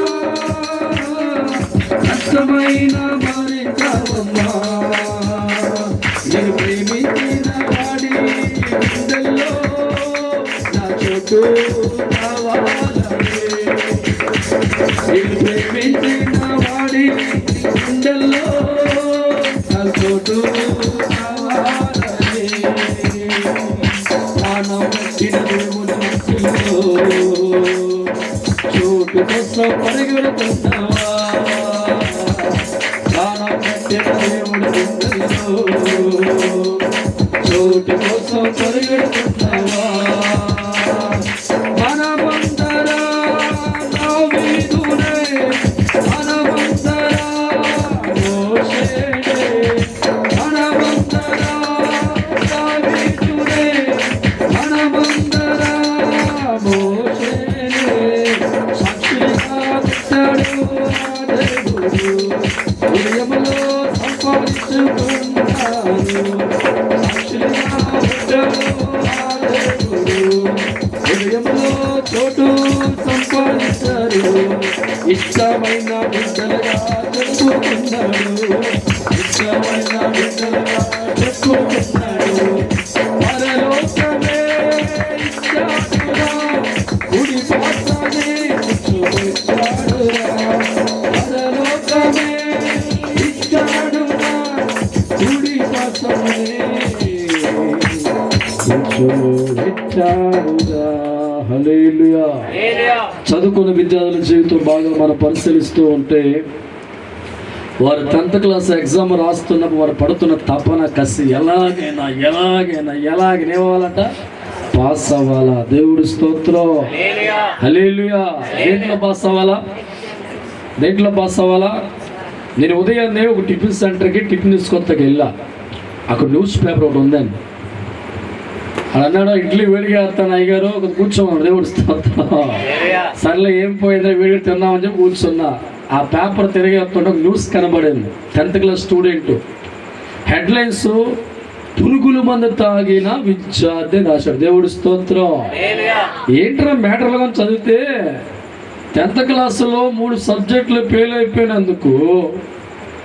కష్టమైన పరిగెత్తావమ్మా. నేను ప్రేమించిన వాడి గుండెల్లో నా చోటు కావాలని, నేను ప్రేమించిన వాడి గుండెల్లో నా చోటు కావాలని. ప్రాణం పెట్టిన దేవుని మనసులో చోటు కోసం పరిగెడుతున్నావా? ప్రాణం పెట్టిన దేవుని గుండెల్లో చోటు కోసం పరిగెడుతున్నా. ఇష్టమైన బిడ్డలుగా చెప్పుకున్నాడు, ఇష్టమైన బిడ్డలుగా చెప్పుకున్నాడు. పరలోకమే ఇచ్చాడురా, కుడి పాత్రనే కూర్చోబెట్టాడురా. పరలోకమే ఇచ్చాడురా, కుడి పాత్రనే కూర్చోబెట్టాడురా. హల్లెలూయా. చదువుకున్న విద్యార్థుల జీవితం బాగా మనం పరిశీలిస్తూ ఉంటే వారు 10th క్లాస్ ఎగ్జామ్ రాస్తున్నప్పుడు వారు పడుతున్న తపన కసి ఎలాగనేవాళ్ళట పాస్ అవ్వాలా. దేవుడు స్తోత్రం. హల్లెలూయా. దేంట్లో పాస్ అవ్వాలా? నేను ఉదయాన్నే ఒక టిఫిన్ సెంటర్కి టిఫిన్ తీసుకొత్తకి వెళ్ళా. అక్కడ న్యూస్ పేపర్ ఒకటి ఉందండి. అది అన్నాడు, ఇడ్లీ వేడిగా వేస్తాను అయ్యగారు, ఒక కూర్చోమన్నాడు. దేవుడు స్తోత్రం. సర్లే ఏం పోయిందో వేడిగా తిన్నామని చెప్పి కూర్చున్నా. ఆ పేపర్ తిరిగి వస్తుంటే ఒక న్యూస్ కనబడింది. 10th class student. హెడ్లైన్స్, పురుగుల మందు తాగిన విద్యార్థి రాశాడు. దేవుడు స్తోత్రం. ఏంట్రా మ్యాటర్లు కానీ చదివితే 10th క్లాసులో 3 సబ్జెక్టులు ఫెయిల్ అయిపోయినందుకు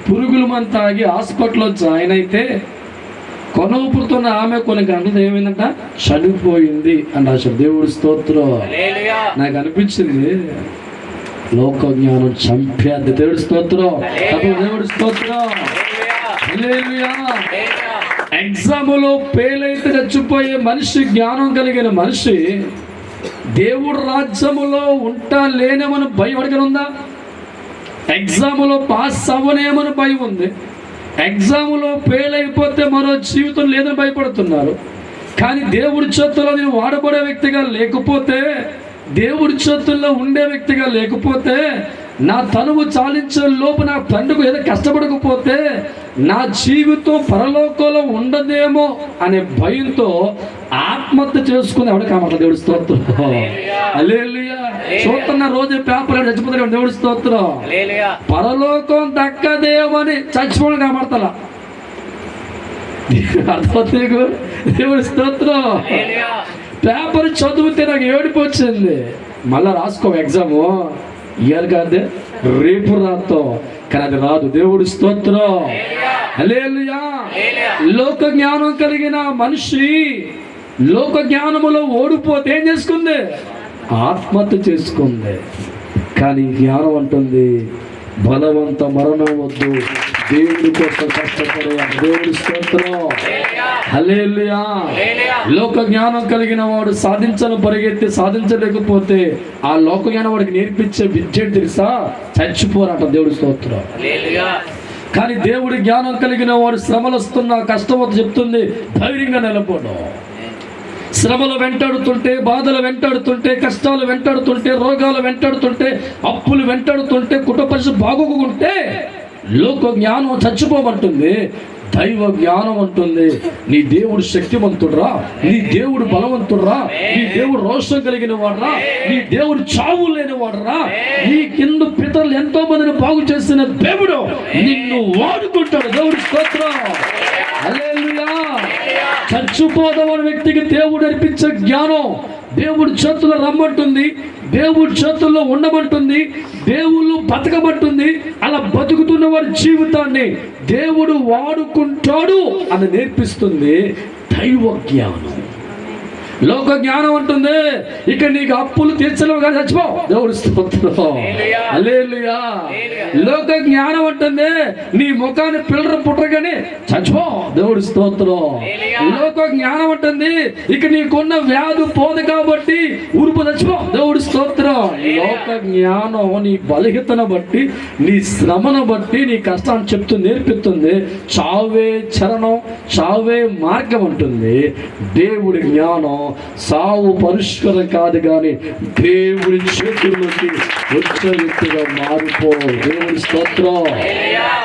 పురుగుల మందు తాగి హాస్పిటల్లో జాయిన్ అయితే కొనవుపుతున్న ఆమె కొన్ని గంటలు ఏమైందంట చనిపోయింది అని రాశాడు. దేవుడు స్తోత్రం. నాకు అనిపించింది లోక జ్ఞానం చంపేది. దేవుడు స్తోత్రం. దేవుడు స్తోత్రం. ఎగ్జాములో ఫెయిల్ అయితే చచ్చిపోయే మనిషి, జ్ఞానం కలిగిన మనిషి దేవుడు రాజ్యములో ఉంటా లేనేమని భయం అడగనుందా? ఎగ్జాములో పాస్ అవ్వనేమని భయం ఉంది. ఎగ్జాములో ఫెయిల్ అయిపోతే మరో జీవితం లేదని భయపడుతున్నారు. కానీ దేవుడి చేతుల్లో నేను వాడబడే వ్యక్తిగా లేకపోతే, దేవుడి చేతుల్లో ఉండే వ్యక్తిగా లేకపోతే, నా తనువు చాలించే లోపు నా తండ్రికి ఏదో కష్టపడకపోతే నా జీవితం పరలోకంలో ఉండదేమో అనే భయంతో ఆత్మహత్య చేసుకుని ఎవడ కామాట. దేవుడి స్తోత్రం. హల్లెలూయా. చూస్తున్న రోజు పేపర్ చచ్చిపోతాడు. దేవుడి స్తోత్రం. పరలోకం దక్కదేమని చచ్చిపోవడం కామడతలా. అర్థమవుతుంది. దేవుడి స్తోత్రం. పేపర్ చదివితే నాకు ఏడుపు వచ్చింది. మళ్ళా రాసుకో ఎగ్జాము. ఇయర్ కాదే, రేపు రాతో, కానీ అది రాదు. దేవుడి స్తోత్రం. హల్లెలూయా. లోక జ్ఞానం కలిగిన మనిషి లోక జ్ఞానములో ఓడిపోతే ఏం చేసుకుంది? ఆత్మహత్య చేసుకుంది. కానీ జ్ఞానం అంటుంది, బలవంత మరణం వద్దు, దేవుడి కోసం కష్టపడే. దేవుడి స్తోత్రం. హల్లెలూయా. లోక జ్ఞానం కలిగిన వాడు పరిగెత్తి సాధించలేకపోతే ఆ లోక జ్ఞానం వాడికి నేర్పించే విద్య తెలుసా? చచ్చిపోరాట. దేవుడి స్తోత్రం. కానీ దేవుడి జ్ఞానం కలిగిన వాడు శ్రమలు వస్తున్నా, కష్టం చెప్తుంది, ధైర్యంగా నిలబడు. శ్రమలు వెంటాడుతుంటే, బాధలు వెంటాడుతుంటే, కష్టాలు వెంటాడుతుంటే, రోగాలు వెంటాడుతుంటే, అప్పులు వెంటాడుతుంటే, కుటుంబ పరిస్థితి బాగోకుంటే లోక జ్ఞానం చచ్చిపోమంటుంది. దైవ జ్ఞానం అంటుంది, నీ దేవుడు శక్తివంతుడురా, నీ దేవుడు బలవంతుడురా, నీ దేవుడు రోషం కలిగిన వాడురా, నీ దేవుడు చావు లేని వాడురా, నీ కింద పితరులు ఎంతో మందిని బాగు చేసిన దేవుడు నిన్ను వాడుకుంటాడు. దేవుడి స్తోత్రం. హల్లెలూయా. చచ్చిపోదవని వ్యక్తికి దేవుడు అర్పించే జ్ఞానం దేవుడి చేతుల్లో రమ్మంటుంది, దేవుడి చేతుల్లో ఉండమంటుంది, దేవుళ్ళు బతకమంటుంది. అలా బతుకుతున్న వారి జీవితాన్ని దేవుడు వాడుకుంటాడు అని నేర్పిస్తుంది దైవ జ్ఞానం. లోక జ్ఞానం అంటుంది, ఇక నీకు అప్పులు తీర్చలేవు కానీ చచ్చిపో. దేవుడి స్తోత్రం. హల్లెలూయా. లోక జ్ఞానం అంటుంది, నీ ముఖాన్ని పిల్లలు పుట్టగానే చచ్చిపో. దేవుడి స్తోత్రం. లోక జ్ఞానం అంటుంది, ఇక నీకున్న వ్యాధి పోదు కాబట్టి ఊరుపు చచ్చిపో. దేవుడి స్తోత్రం. లోక జ్ఞానం నీ బలహీనతను బట్టి, నీ శ్రమను బట్టి, నీ కష్టాన్ని చెప్తూ నేర్పిస్తుంది. చావే చరణం, చావే మార్గం అంటుంది. దేవుడి జ్ఞానం సావు పరిష్కారం కాదు, కానీ దేవుడి చేతుల్లోకి వచ్చే వ్యక్తిగా మారిపో. దేవుడి స్తోత్రం.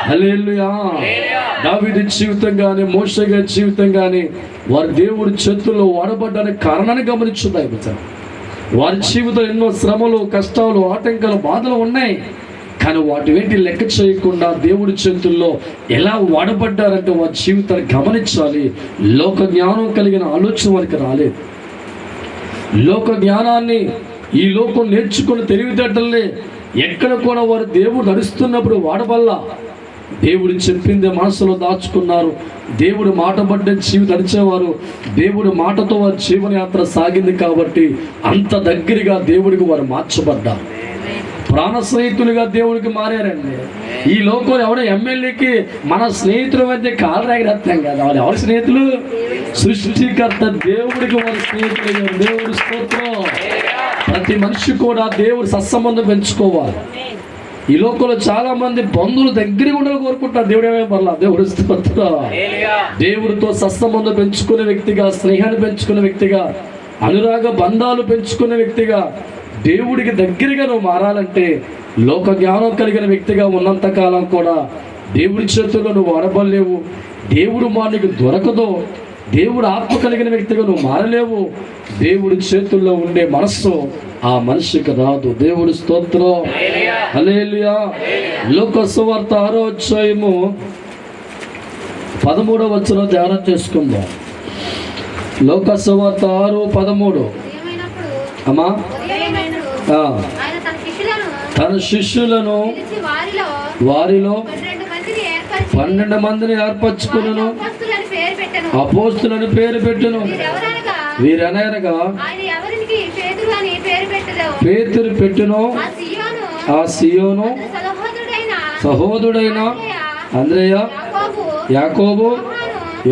హల్లెలూయా. దావీదు జీవితం కానీ, మోషే గారి జీవితం కానీ వారి దేవుడి చేతుల్లో వాడబడ్డానికి కారణాన్ని గమనించున్నాయి. వారి జీవితం ఎన్నో శ్రమలు, కష్టాలు, ఆటంకాలు, బాధలు ఉన్నాయి. కానీ వాటి వేటి లెక్క చేయకుండా దేవుడి చేతుల్లో ఎలా వాడబడ్డారంటే వారి జీవితాన్ని గమనించాలి. లోక జ్ఞానం కలిగిన ఆలోచన వారికి రాలేదు. లోక జ్ఞానాన్ని ఈ లోకం నేర్చుకుని తెలివితేటల్ని ఎక్కడ కూడా వారు దేవుడు నడుస్తున్నప్పుడు వాడబల్లా. దేవుడు చెప్పింది మనసులో దాచుకున్నారు. దేవుడు మాట పడ్డ జీవితం నడిచేవారు. దేవుడు మాటతో వారి జీవనయాత్ర సాగింది కాబట్టి అంత దగ్గరగా దేవుడికి వారు మార్చబడ్డారు. ప్రాణ స్నేహితులుగా దేవుడికి మారారండి. ఈ లోకంలో ఎవడో ఎమ్మెల్యేకి మన స్నేహితుల మధ్య కాలరాగిరత్నం కదా, వాళ్ళు ఎవరి స్నేహితులు? సృష్టికర్త దేవుడికి వారి స్నేహితులు. దేవుడి స్తోత్రం. ప్రతి మనిషి కూడా దేవుడు సత్సంబంధం పెంచుకోవాలి. ఈ లోకంలో చాలా మంది బంధువులు దగ్గరగా ఉండాలని కోరుకుంటారు. దేవుడు ఏమే పర్లా, దేవుడు స్తోత్రం. దేవుడితో సత్సంబంధం పెంచుకునే వ్యక్తిగా, స్నేహాన్ని పెంచుకునే వ్యక్తిగా, అనురాగ బంధాలు పెంచుకునే వ్యక్తిగా, దేవుడికి దగ్గరగా నువ్వు మారాలంటే లోక జ్ఞానం కలిగిన వ్యక్తిగా ఉన్నంత కాలం కూడా దేవుడి చేతుల్లో నువ్వు ఆడబడలేవు. దేవుడు నీకు దొరకదు. దేవుడు ఆత్మ కలిగిన వ్యక్తిగా నువ్వు మారలేవు. దేవుడి చేతుల్లో ఉండే మనస్సు ఆ మనిషికి రాదు. దేవుడి స్తోత్రం. హల్లెలూయా. లోక సువార్త 6వ అధ్యాయము 13వ వచనం ధ్యానం చేసుకుందాం. లోక సువార్త 6:13. అమ్మా, తన శిష్యులను వారిలో 12 మందిని ఏర్పరచుకును, అపోస్తులని పేరు పెట్టును. వీరనగా పేతురు పెట్టును, ఆ సియోను సహోదరుడైన అంద్రెయ, యాకోబు,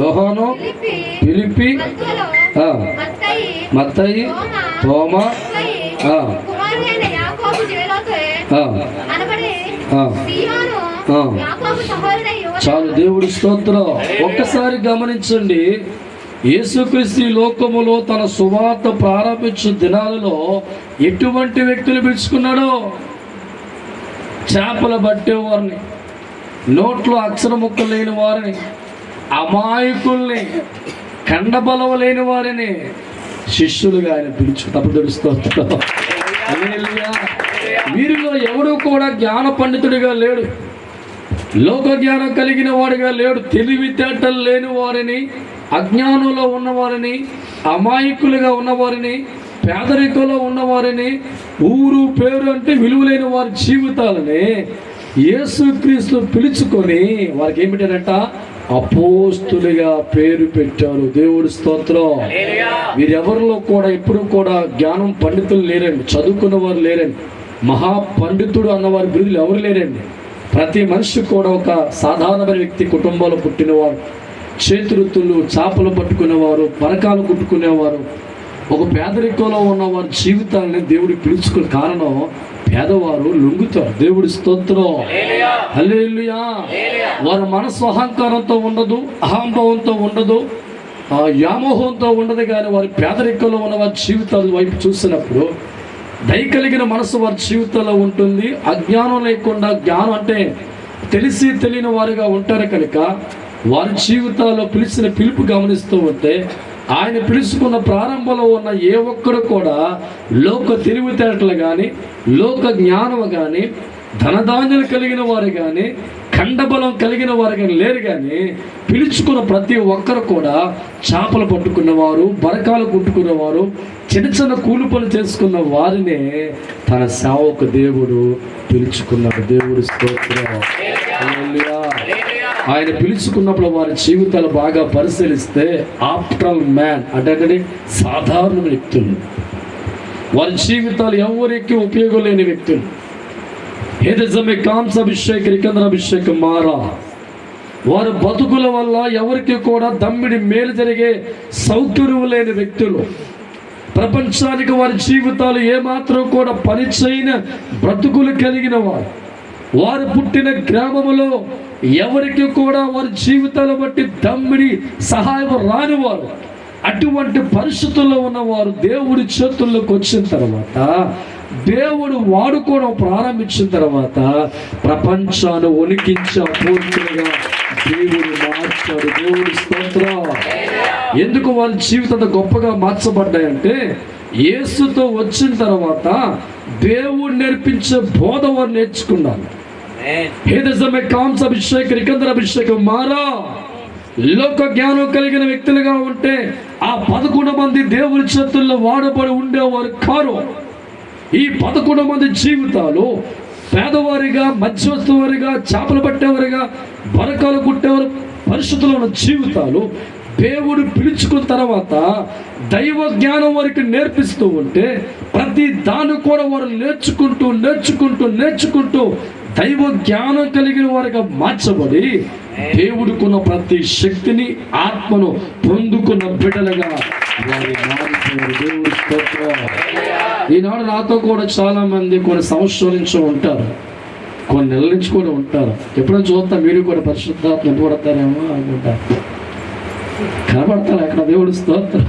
యోహాను, ఫిలిప్పి, మత్తయి, తోమా, చాలు. దేవుడి స్తోత్రం. ఒక్కసారి గమనించండి, యేసుక్రీస్తు ఈ లోకములో తన సువార్త ప్రారంభించే దినాలలో ఎటువంటి వ్యక్తులు పిలుచుకున్నాడో? చేపలు పట్టేవారిని, నోట్లో అక్షర ముక్కలు లేని వారిని, అమాయకుల్ని, కండబలం లేని వారిని శిష్యులుగా ఆయన పిలుచుకున్నప్పుడు తెలుస్తూ. వీరిలో ఎవడు కూడా జ్ఞాన పండితుడిగా లేడు, లోక జ్ఞానం కలిగిన వాడిగా లేడు. తెలివితేటలు లేని వారిని, అజ్ఞానంలో ఉన్నవారిని, అమాయకులుగా ఉన్నవారిని, పేదరికంలో ఉన్నవారిని, ఊరు పేరు అంటే విలువలేని వారి జీవితాలని యేసుక్రీస్తు పిలుచుకొని వారికి ఏం పెట్టారంట? అపోస్తులుగా పేరు పెట్టారు. దేవుడి స్తోత్రం. వీరెవరిలో కూడా ఎప్పుడు కూడా జ్ఞానం పండితులు లేరండి, చదువుకున్న వారు లేరండి, మహాపండితుడు అన్నవారి బిరుదులు ఎవరు లేరండి. ప్రతి మనిషి కూడా ఒక సాధారణమైన వ్యక్తి, కుటుంబంలో పుట్టినవారు, చేతివృత్తులు, చేపలు పట్టుకునేవారు, పరకాలు కుట్టుకునేవారు, ఒక పేదరికంలో ఉన్నవారి జీవితాలని దేవుడు పిలుచుకునే కారణం పేదవారు లొంగుతారు. దేవుడి స్తోత్రం. హల్లెలూయా. వారి మనసు అహంకారంతో ఉండదు, అహంభావంతో ఉండదు, వ్యామోహంతో ఉండదు. కానీ వారి పేదరికంలో ఉన్న వారి జీవితాల వైపు చూసినప్పుడు దయ కలిగిన మనసు వారి జీవితంలో ఉంటుంది. అజ్ఞానం లేకుండా, జ్ఞానం అంటే తెలిసి తెలియని వారిగా ఉంటారు కనుక వారి జీవితాల్లో పిలిచిన పిలుపు గమనిస్తూ ఉంటే ఆయన పిలుచుకున్న ప్రారంభంలో ఉన్న ఏ ఒక్కరు కూడా లోక తెలివితేటలు కానీ, లోక జ్ఞానం కానీ, ధనధాన్యాలు కలిగిన వారు కానీ, ఖండబలం కలిగిన వారు కానీ లేరు. కానీ పిలుచుకున్న ప్రతి ఒక్కరు కూడా చేపలు పట్టుకున్నవారు, బరకాలు కుట్టుకున్నవారు, చిన్న చిన్న కూలి పనులు చేసుకున్న వారినే తన సేవకు దేవుడు పిలుచుకున్నాడు. దేవుడు స్తోత్రం. హల్లెలూయా. ఆయన పిలుచుకున్నప్పుడు వారి జీవితాలు బాగా పరిశీలిస్తే ఆఫ్టర్ మ్యాన్ అంటే సాధారణ వ్యక్తులు, వారి జీవితాలు ఎవరికి ఉపయోగం లేని వ్యక్తులు. ఏదైతే కాంసాభిషేక రికంద్రాభిషేకం మారా వారి బతుకుల వల్ల ఎవరికి కూడా దమ్మిడి మేలు జరిగే సౌకర్యం లేని వ్యక్తులు, ప్రపంచానికి వారి జీవితాలు ఏమాత్రం కూడా పనిచేయని బ్రతుకులు కలిగిన వారు, వారు పుట్టిన గ్రామములో ఎవరికి కూడా వారి జీవితాల బట్టి దమ్మిడి సహాయం రానివారు, అటువంటి పరిస్థితుల్లో ఉన్నవారు దేవుడి చేతుల్లోకి వచ్చిన తర్వాత, దేవుడు వాడుకోవడం ప్రారంభించిన తర్వాత ప్రపంచాన్ని వణికించే పూర్తిగా దేవుడు మార్చాడు. దేవుడి స్తోత్రం. ఎందుకు వారి జీవితం గొప్పగా మార్చబడ్డాయంటే యేసుతో వచ్చిన తర్వాత దేవుడు నేర్పించే బోధ వారు నేర్చుకున్నారు. కాంసాభిషేక రికంద్రాభిషేకం మారా లోక జ్ఞానం కలిగిన వ్యక్తులుగా ఉంటే ఆ 11 మంది దేవుని చేతుల్లో వాడబడి ఉండేవారు కారు. ఈ 11 మంది జీవితాలు పేదవారిగా, మధ్యవర్తివారిగా, చేపలు పట్టేవారిగా, బరకాలు కుట్టేవారు పరిస్థితుల్లో ఉన్న జీవితాలు దేవుడు పిలుచుకున్న తర్వాత దైవ జ్ఞానం వారికి నేర్పిస్తూ ఉంటే ప్రతి దాన్ని కూడా వారు నేర్చుకుంటూ దైవ జ్ఞానం కలిగిన వారిగా మార్చబడి దేవుడుకున్న ప్రతి శక్తిని, ఆత్మను పొందుకున్న బిడ్డలుగా వారి మారిపోయారు. దేవుడి స్తోత్రం. ఈనాడు నాతో కూడా చాలా మంది కొన్ని సంవత్సరాల నుంచి ఉంటారు, కొన్ని నెలల నుంచి కూడా ఉంటారు. ఎప్పుడైనా చూస్తా మీరు కూడా పరిశుద్ధాత్మ నింపబడతారేమో అనుకుంటారు. కనబడతారు అక్కడ. దేవుడి స్తోత్రం.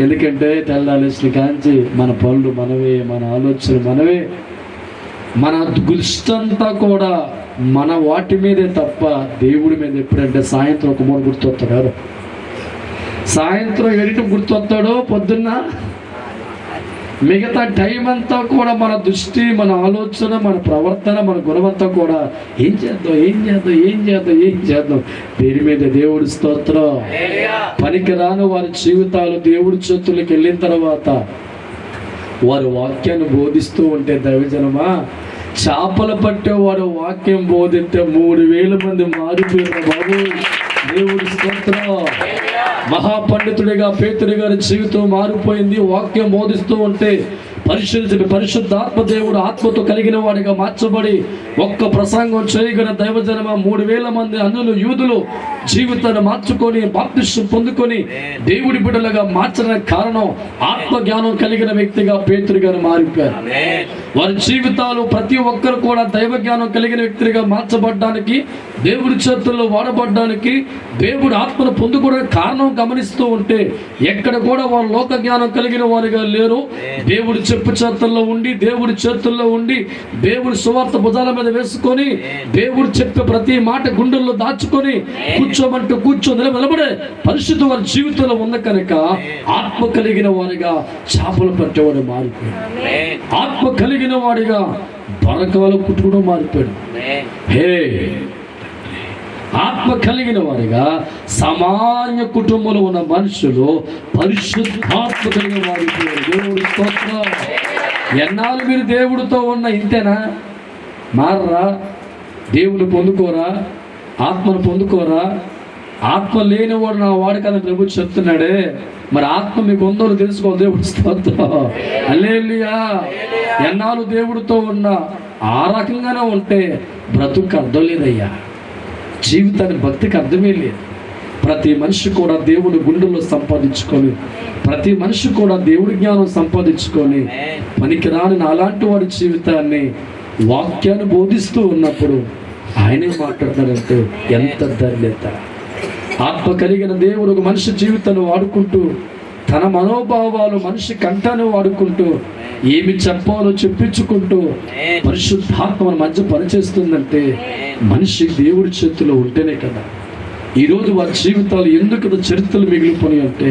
ఎందుకంటే తెల్లాలేసిన కాంచి మన పనులు మనవే, మన ఆలోచన మనవే, మన దృష్టంతా కూడా మన వాటి మీదే తప్ప దేవుడి మీద ఎప్పుడంటే సాయంత్రం ఒక మూడు గుర్తొస్తాడు. సాయంత్రం ఎడిటి గుర్తొస్తాడో పొద్దున్న మిగతా టైం అంతా కూడా మన దృష్టి, మన ఆలోచన, మన ప్రవర్తన, మన గుణమంతా కూడా ఏం చేద్దాం దీని మీద. దేవుడి స్తోత్రం. పనికిరాని వారి జీవితాలు దేవుడి చేతులకు వెళ్ళిన తర్వాత వారు వాక్యాన్ని బోధిస్తూ ఉంటే, దైవజనమా, చేపలు పట్టేవాడు వాక్యం బోధిస్తే 3000 మంది మారిపోయారు బాబు. దేవుడి స్తోత్రం. మహాపండితుడిగా పేతురు గారి జీవితం మారిపోయింది. వాక్యం బోధిస్తూ ఉంటే పరిశుద్ధాత్మ దేవుడు ఆత్మతో కలిగిన వాడిగా మార్చబడి ఒక్క ప్రసంగం చేయగల దైవజనమ 3000 మంది అన్యులు, యూదులు జీవితాన్ని మార్చుకొని బాప్తిస్మం పొందుకొని దేవుడి బిడ్డలుగా మార్చడానికి కారణం ఆత్మ జ్ఞానం కలిగిన వ్యక్తిగా పేతురు గారు మారిపోయారు. వారి జీవితాలు ప్రతి ఒక్కరు కూడా దైవ జ్ఞానం కలిగిన వ్యక్తిగా మార్చబడ్డానికి, దేవుడి చేతుల్లో వాడబడ్డానికి, దేవుడి ఆత్మను పొందుకోవడానికి కారణం గమనిస్తూ ఉంటే ఎక్కడ కూడా వారు లోక జ్ఞానం కలిగిన వారిగా లేరు. దేవుడి చెప్పు చేతుల్లో ఉండి, దేవుడి చేతుల్లో ఉండి, దేవుడి సువార్త భుజాల మీద వేసుకొని, దేవుడు చెప్పే ప్రతి మాట గుండెల్లో దాచుకొని కూర్చోమంటూ నిలబడే పరిస్థితి వారి జీవితంలో ఉన్న కనుక ఆత్మ కలిగిన వారిగా చేపలు పట్టేవాడు మారిపోయాడు. ఆత్మ కలిగిన వాడిగా బరకాలు కుట్టుకోవడం మారిపోయాడు. ఆత్మ కలిగిన వారిగా సామాన్య కుటుంబంలో ఉన్న మనుషులు పరిశుద్ధాత్మ కలిగిన మారిపోయారు. దేవుడి స్తోత్రం. ఎన్నాళ్ళు మీరు దేవుడితో ఉన్న ఇంతేనా? మారరా? దేవుని పొందుకోరా? ఆత్మను పొందుకోరా? ఆత్మ లేనివాడు నా వాడు కదా ప్రభు చెప్తున్నాడే. మరి ఆత్మ మీకు ఉందో తెలుసుకోవాలి. దేవుడి స్తోత్రం. హల్లెలూయా. ఎన్నాళ్ళు దేవుడితో ఉన్నా ఆ రకంగానే ఉంటే బ్రతుకు అర్థం లేదయ్యా. జీవితానికి భక్తికి అర్థమే లేదు. ప్రతి మనిషి కూడా దేవుడి గుండెల్లో సంపాదించుకొని, ప్రతి మనిషి కూడా దేవుడి జ్ఞానం సంపాదించుకొని పనికిరాని నాలాంటి వాడి జీవితాన్ని వాక్యాన్ని బోధిస్తూ ఉన్నప్పుడు ఆయనే మాట్లాడతాడంటే ఎంత ధన్యత. ఆత్మ కలిగిన దేవుడు ఒక మనిషి జీవితాన్ని వాడుకుంటూ, తన మనోభావాలు మనిషి కంఠాన్ని వాడుకుంటూ, ఏమి చెప్పాలో చెప్పించుకుంటూ పరిశుద్ధాత్మ మన మధ్య పనిచేస్తుందంటే మనిషి దేవుడి చేతిలో ఉంటేనే కదా. ఈరోజు వారి జీవితాలు ఎందుకు చరిత్రలు మిగిలిపోయి అంటే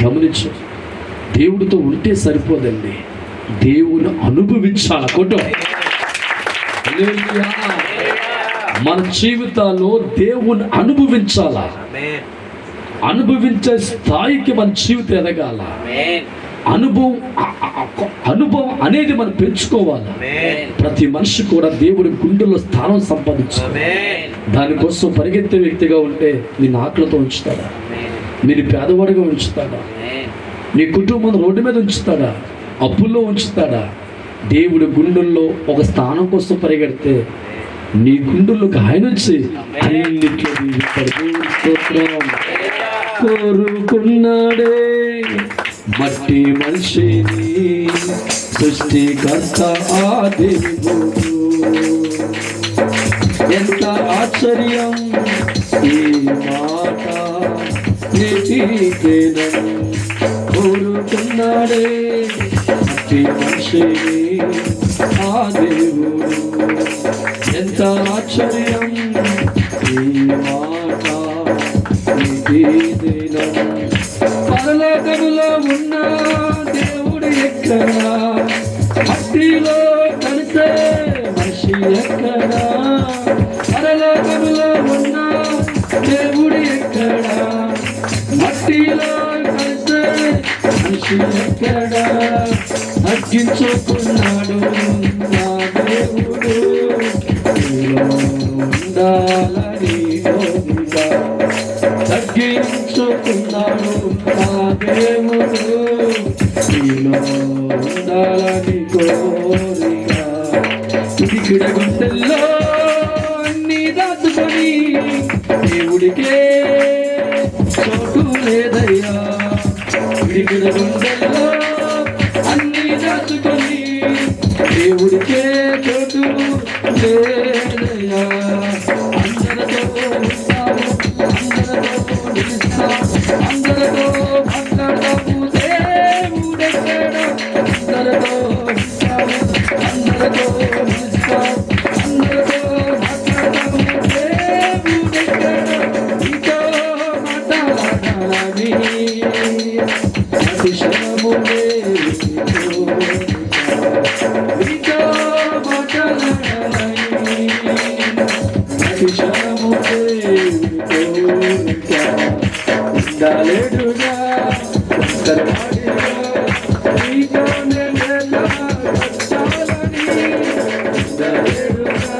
గమనించు. దేవుడితో ఉంటే సరిపోదండి, దేవుని అనుభవించాలి. కొట్టు. మన జీవితాల్లో దేవుని అనుభవించాలా. అనుభవించే స్థాయికి మన జీవితం ఎదగాల. అనుభవం అనేది మనం పెంచుకోవాలి. ప్రతి మనిషి కూడా దేవుడి గుండెల్లో స్థానం సంపాదించాలి. దానికోసం పరిగెత్తే వ్యక్తిగా ఉంటే నేను ఆకలితో ఉంచుతాడా? మీరు పేదవాడిగా ఉంచుతాడా? నీ కుటుంబం రోడ్డు మీద ఉంచుతాడా? అప్పుల్లో ఉంచుతాడా? దేవుడి గుండెల్లో ఒక స్థానం కోసం పరిగెడితే నీ గుండెల్లోకి ఆయన వచ్చి అన్నిట్లో కోరుకున్నాడే మట్టి మనిషిని సృష్టికర్త ఆ దేవుడు. ఎంత ఆశ్చర్యం ఈ మాట నీకేనని. కోరుకున్నాడే మట్టి మనిషిని ఆ దేవుడు. ఎంత ఆశ్చర్యం ఈ మాట నీకేనని. పరలోకములో ఉన్న దేవుడు ఎక్కడా? మట్టిలో కలిసే మనిషి ఎక్కడా? పరలోకములో ఉన్న దేవుడు ఎక్కడా? మట్టిలో కలిసే మనిషి ఎక్కడా? తగ్గించుకున్నాడు నా దేవుడు. పిడికిడ గుండెల్లో అన్ని దాచుకొని దేవుడికే చోటు లేదయ్యా. పిడికిడ గుండెల్లో అన్ని దాచుకొని దేవుడికే చోటు లేదయ్యా. అందరితో ఉంటావు, అందరితో నిలుస్తావు, అందరితో మాట్లాడతావు, దేవుడెక్కడో. అందరితో ఉంటావు, అందరితో నిలుస్తావు, అందరితో మాట్లాడతావు, దేవుడెక్కడో. నీతో మాట్లాడాలని అతిశయము లేదు. నీతో మాట్లాడాలని అతిశయము ఉండలేడుగా కరవాడిగా నీతోనే కష్టాలని ఉండలేడుగా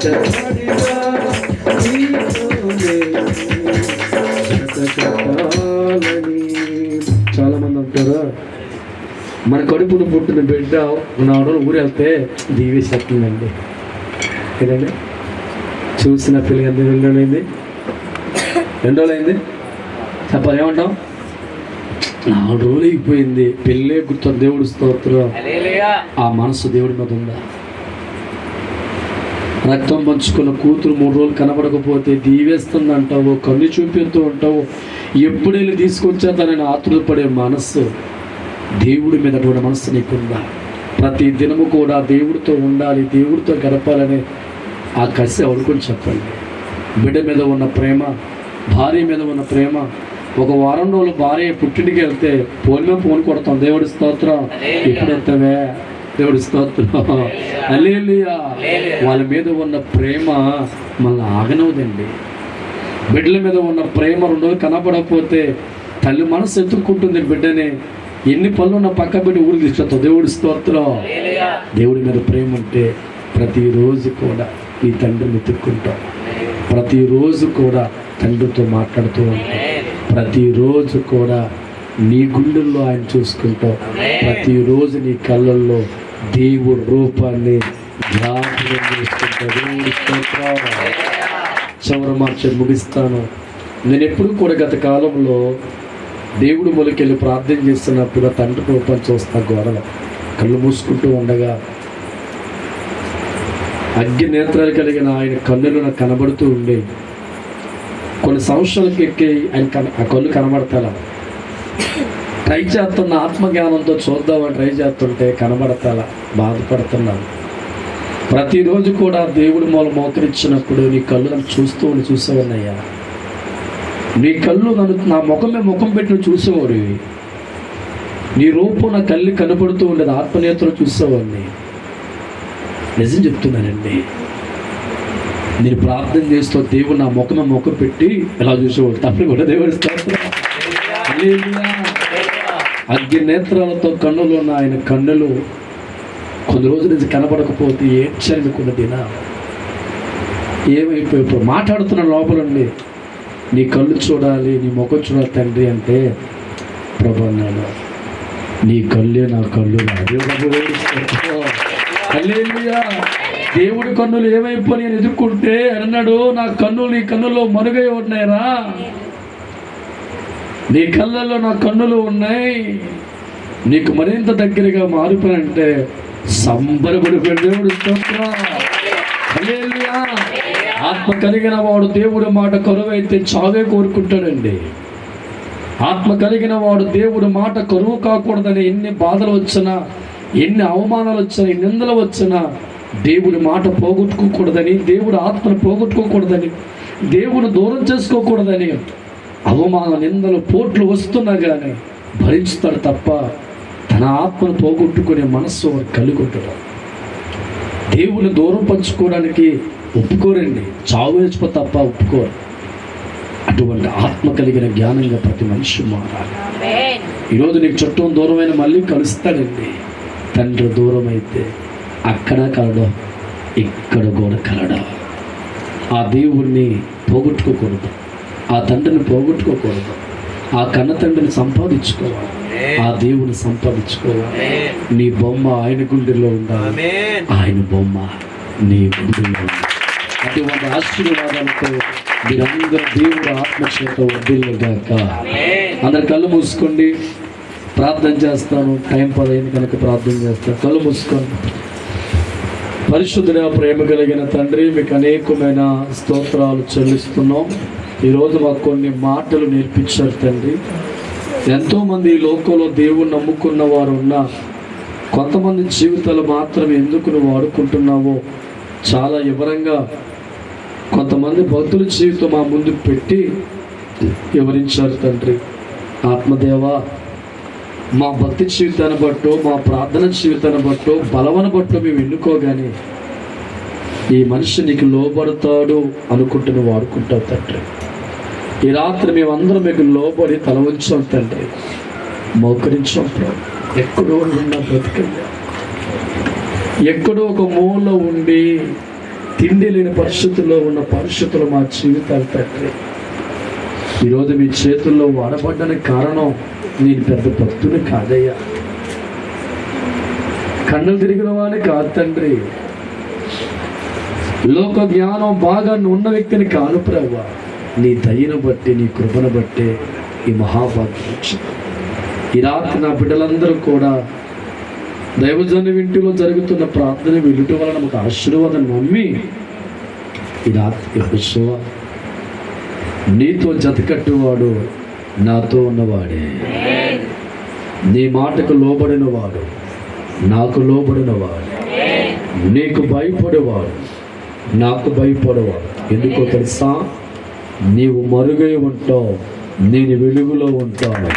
కరవాడిగా నీతోనే కష్టాలని. చాలా మంది అంటారు మన కడుపును పుట్టిన బిడ్డ 4 రోజులు ఊరు వెళ్తే దీవేసేస్తుందండి ఏదండి. చూసిన పిల్లగా 2 రోజులు అయింది, 2 రోజులు అయింది చెప్పాలి, ఏమంటాం? 4 రోజులు అయిపోయింది, పెళ్ళే గుర్తు. దేవుడు స్తోత్రం. ఆ మనసు దేవుడి మీద ఉందా? రక్తం పంచుకున్న కూతురు 3 రోజులు కనబడకపోతే దీవేస్తుంది అంటావు, కన్ను చూపిస్తూ ఉంటావు, ఎప్పుడు వెళ్ళి తీసుకొచ్చేద్దానని ఆతురపడే మనస్సు దేవుడి మీద కూడా మనస్సు నీకుందా? ప్రతి దినము కూడా దేవుడితో ఉండాలి, దేవుడితో గడపాలని ఆ కసి ఎవడుకొని చెప్పండి. బిడ్డ మీద ఉన్న ప్రేమ, భార్య మీద ఉన్న ప్రేమ. ఒక వారం రోజులు భార్య పుట్టింటికి వెళ్తే ఫోన్ కొడతాం, దేవుడి స్తోత్రం. ఎప్పుడు వెళ్తావే? దేవుడి స్తోత్రం. హల్లెలూయా. వాళ్ళ మీద ఉన్న ప్రేమ మనల్ని ఆగనవదండి. బిడ్డల మీద ఉన్న ప్రేమ 2 రోజులు కనపడకపోతే తల్లి మనసు ఎత్తుక్కుంటుంది బిడ్డని. ఎన్ని పనులు ఉన్న పక్క బిడ్డ ఊరు తీసుకొస్తాం. దేవుడి స్తోత్రం. దేవుడి మీద ప్రేమ ఉంటే ప్రతిరోజు కూడా ఈ తండ్రిని ఎత్తుక్కుంటాం, ప్రతిరోజు కూడా తండ్రితో మాట్లాడుతూ ఉంటాం, ప్రతిరోజు కూడా నీ గుండెల్లో ఆయన చూసుకుంటావు, ప్రతిరోజు నీ కళ్ళల్లో దేవుడి రూపాన్ని జ్ఞాపకం చేసుకుంటావు. దేవుడి స్తోత్రం. చివరి మార్చి ముగిస్తాను. నేను ఎప్పుడు కూడా గత కాలంలో దేవుడు మొలకెళ్ళి ప్రార్థన చేస్తున్నప్పుడు తండ్రి రూపాన్ని చూస్తా. గోడలు కళ్ళు మూసుకుంటూ ఉండగా అగ్ని నేత్రాలు కలిగిన ఆయన కన్నులు నాకు కనబడుతూ ఉండే. కొన్ని సంవత్సరాలకి ఎక్కి ఆయన ఆ కళ్ళు కనబడతారా ట్రై చేస్తున్న, ఆత్మజ్ఞానంతో చూద్దామని ట్రై చేస్తుంటే కనబడతాలా, బాధపడుతున్నాను. ప్రతిరోజు కూడా దేవుడి మూల మోకరించినప్పుడు నీ కళ్ళు నన్ను చూసేవాడినయ్యా. నీ కళ్ళు నన్ను నా ముఖం పెట్టి నువ్వు చూసేవాడివి. నీ రూపం నా కళ్ళు కనబడుతూ ఉండేది, ఆత్మనేత్రం చూసేవాడిని. నిజం చెప్తున్నానండి. నేను ప్రార్థన చేస్తూ దేవుడు నా ముఖం పెట్టి ఎలా చూసేవాడు. తప్పని కూడా దేవుడు అగ్ని నేత్రాలతో కన్నులు ఉన్న ఆయన కన్నులు కొన్ని రోజుల నుంచి కనబడకపోతే ఏడ్చనుకున్నదినా ఏమైపోయి మాట్లాడుతున్న లోపలండి. నీ కళ్ళు చూడాలి, నీ ముఖం చూడాలి తండ్రి అంటే ప్రభు అన్నాడు, నీ కళ్ళే నా కళ్ళు. హల్లెలూయా. దేవుడి కన్నులు ఏమైపోయి నేను ఎదుర్కొంటే అన్నాడు, నా కన్నులు నీ కన్నుల్లో మరుగై ఉన్నాయిరా, నీ కళ్ళల్లో నా కన్నులు ఉన్నాయి, నీకు మరింత దగ్గరగా మారిపోయినంటే సంబరపడిపోయాడు. దేవుడు స్తోత్రం. హల్లెలూయా. ఆత్మ కలిగిన వాడు దేవుడి మాట కరువైతే చావే కోరుకుంటాడండి. ఆత్మ కలిగిన వాడు దేవుడి మాట కరువు కాకూడదని ఎన్ని బాధలు వచ్చినా, ఎన్ని అవమానాలు వచ్చినా, ఎన్ని నిందలు వచ్చినా దేవుడి మాట పోగొట్టుకోకూడదని, దేవుడు ఆత్మను పోగొట్టుకోకూడదని, దేవుడు దూరం చేసుకోకూడదని అవమాన నిందలు పోట్లు వస్తున్నా కానీ భరించుతాడు తప్ప తన ఆత్మను పోగొట్టుకునే మనస్సు కలిగి ఉంటాడు. దేవుని దూరం పంచుకోవడానికి ఒప్పుకోరండి, చావు వేసిపో తప్ప ఒప్పుకోరు. అటువంటి ఆత్మ కలిగిన జ్ఞానంగా ప్రతి మనిషి మారాలి. ఈరోజు నీకు చుట్టూ దూరమైన మళ్ళీ కలుస్తాడండి. తండ్రి దూరం అయితే అక్కడ కలడం, ఇక్కడ కూడా కలడం. ఆ దేవుణ్ణి పోగొట్టుకోకూడదు, ఆ తండ్రిని పోగొట్టుకోకూడదు, ఆ కన్న తండ్రిని సంపాదించుకోవాలి. ఆ దేవుని సంపాదించుకోవాలి. నీ బొమ్మ ఆయన గుండెల్లో ఉండాలి, ఆయన బొమ్మ నీ గుండెల్లో ఉండాలి. అటువంటి ఆశీర్వాదాలతో మీరందరూ దేవుడు ఆత్మచేత వదిలేగాక. అందరు కళ్ళు మూసుకోండి, ప్రార్థన చేస్తాను. టైం 10 కనుక ప్రార్థన చేస్తాను. కళ్ళు మూసుకోండి. పరిశుద్ధుడ, ప్రేమ కలిగిన తండ్రి, మీకు అనేకమైన స్తోత్రాలు చెల్లిస్తున్నాం. ఈరోజు మాకు కొన్ని మాటలు నేర్పించారు తండ్రి. ఎంతోమంది ఈ లోకంలో దేవుణ్ణి నమ్ముకున్న వారు ఉన్నా కొంతమంది జీవితాలు మాత్రం ఎందుకు నువ్వు వాడుకుంటున్నావో చాలా వివరంగా కొంతమంది భక్తుల జీవితం మా ముందు పెట్టి వివరించారు తండ్రి. ఆత్మదేవ, మా భక్తి జీవితాన్ని బట్టో, మా ప్రార్థన జీవితాన్ని బట్టో, బలవను బట్టో మేము ఎన్నుకోగానే ఈ మనిషి నీకు లోబడతాడు అనుకుంటూ నువ్వు వాడుకుంటావు తండ్రి. ఈ రాత్రి మేమందరం మీకు లోబడి తల ఉంచాం తండ్రి, మోకరించాం. ఎక్కడో ఉన్న బ్రతికల్లా, ఎక్కడో ఒక మూలలో ఉండి తిండి లేని పరిస్థితుల్లో ఉన్న పరిస్థితులు మా జీవితాలు తండ్రి. ఈరోజు మీ చేతుల్లో వాడబడ్డానికి కారణం నేను పెద్ద భక్తుని కాదయ్యా, కన్నులు తిరిగిన వాడిని కాదు తండ్రి, లోక జ్ఞానం బాగా ఉన్న వ్యక్తిని కాను ప్రభువా. నీ దయను బట్టి, నీ కృపను బట్టి ఈ మహాభాగ్యం వచ్చింది. ఈ రాత్రి నా బిడ్డలందరూ కూడా దైవజన ఇంటిలో జరుగుతున్న ప్రార్థన విలుట వలన మాకు ఆశీర్వాదం నమ్మి ఈ రాత్రి యెహోవా నీతో జతకట్టువాడు నాతో ఉన్నవాడే, నీ మాటకు లోబడినవాడు, నాకు లోబడినవాడు, నీకు భయపడేవాడు, నాకు భయపడేవాడు. ఎందుకో తెలుసా? నీవు మరుగై ఉంటావు, నేను వెలుగులో ఉంటాను.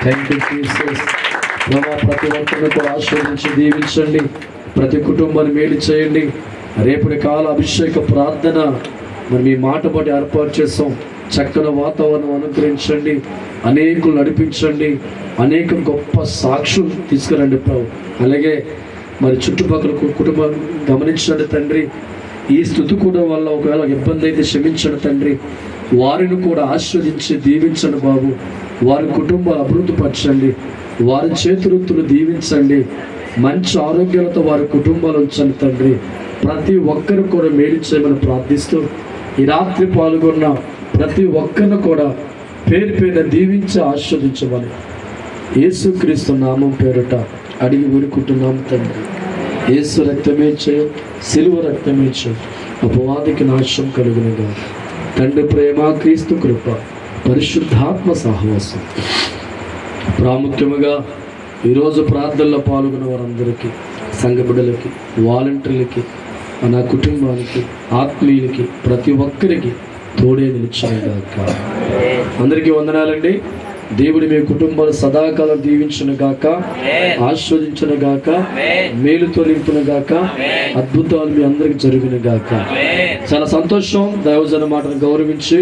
Thank you Jesus. ప్రతి ఒక్కరిని కూడా ఆశీర్వదించి దీవించండి. ప్రతి కుటుంబాన్ని మేలు చేయండి. రేపటి కాల అభిషేక ప్రార్థన మరి మీ మాట బట్టి ఏర్పాటు చేస్తాం. చక్కని వాతావరణం అనుగ్రహించండి, అనేకులు నడిపించండి, అనేక గొప్ప సాక్షులు తీసుకురండి ప్రభు. అలాగే మరి చుట్టుపక్కల కుటుంబం గమనించండి తండ్రి. ఈ స్థుతి కూడా వల్ల ఒకవేళ ఇబ్బంది అయితే క్షమించండి తండ్రి. వారిని కూడా ఆస్వాదించి దీవించండి బాబు. వారి కుటుంబాలు అభివృద్ధి పరచండి, వారి చేతులెత్తులు దీవించండి, మంచి ఆరోగ్యాలతో వారి కుటుంబాలు ఉంచండి తండ్రి. ప్రతి ఒక్కరు కూడా మేలు చేయమని ప్రార్థిస్తూ ఈ రాత్రి పాల్గొన్న ప్రతి ఒక్కరిని కూడా పేరు పేరున దీవించి ఆస్వాదించమని యేసుక్రీస్తు నామం పేరుట అడిగి వేడుకుంటున్నాం తండ్రి. యేసు రక్తమే చేయ, సిలువ రక్తమే చేయ, అపవాదికి నాశం కలుగునుగా. తండ్రి ప్రేమ, క్రీస్తు కృప, పరిశుద్ధాత్మ సహవాసం. ప్రాముఖ్యముగా ఈరోజు ప్రార్థనలో పాల్గొన్న వారందరికీ, సంఘ బిడ్డలకి, వాలంటీర్లకి, నా కుటుంబానికి, ఆత్మీయులకి, ప్రతి ఒక్కరికి తోడే నిలిచానుగాక. అందరికీ వందనాలండి. దేవుడి మీ కుటుంబాలు సదాకాలం దీవించును గాక, ఆస్వాదించును గాక, మేలుతో నింపును గాక, అద్భుతాలు మీ అందరికి జరుగును గాక. చాలా సంతోషం. దైవజన మాటను గౌరవించి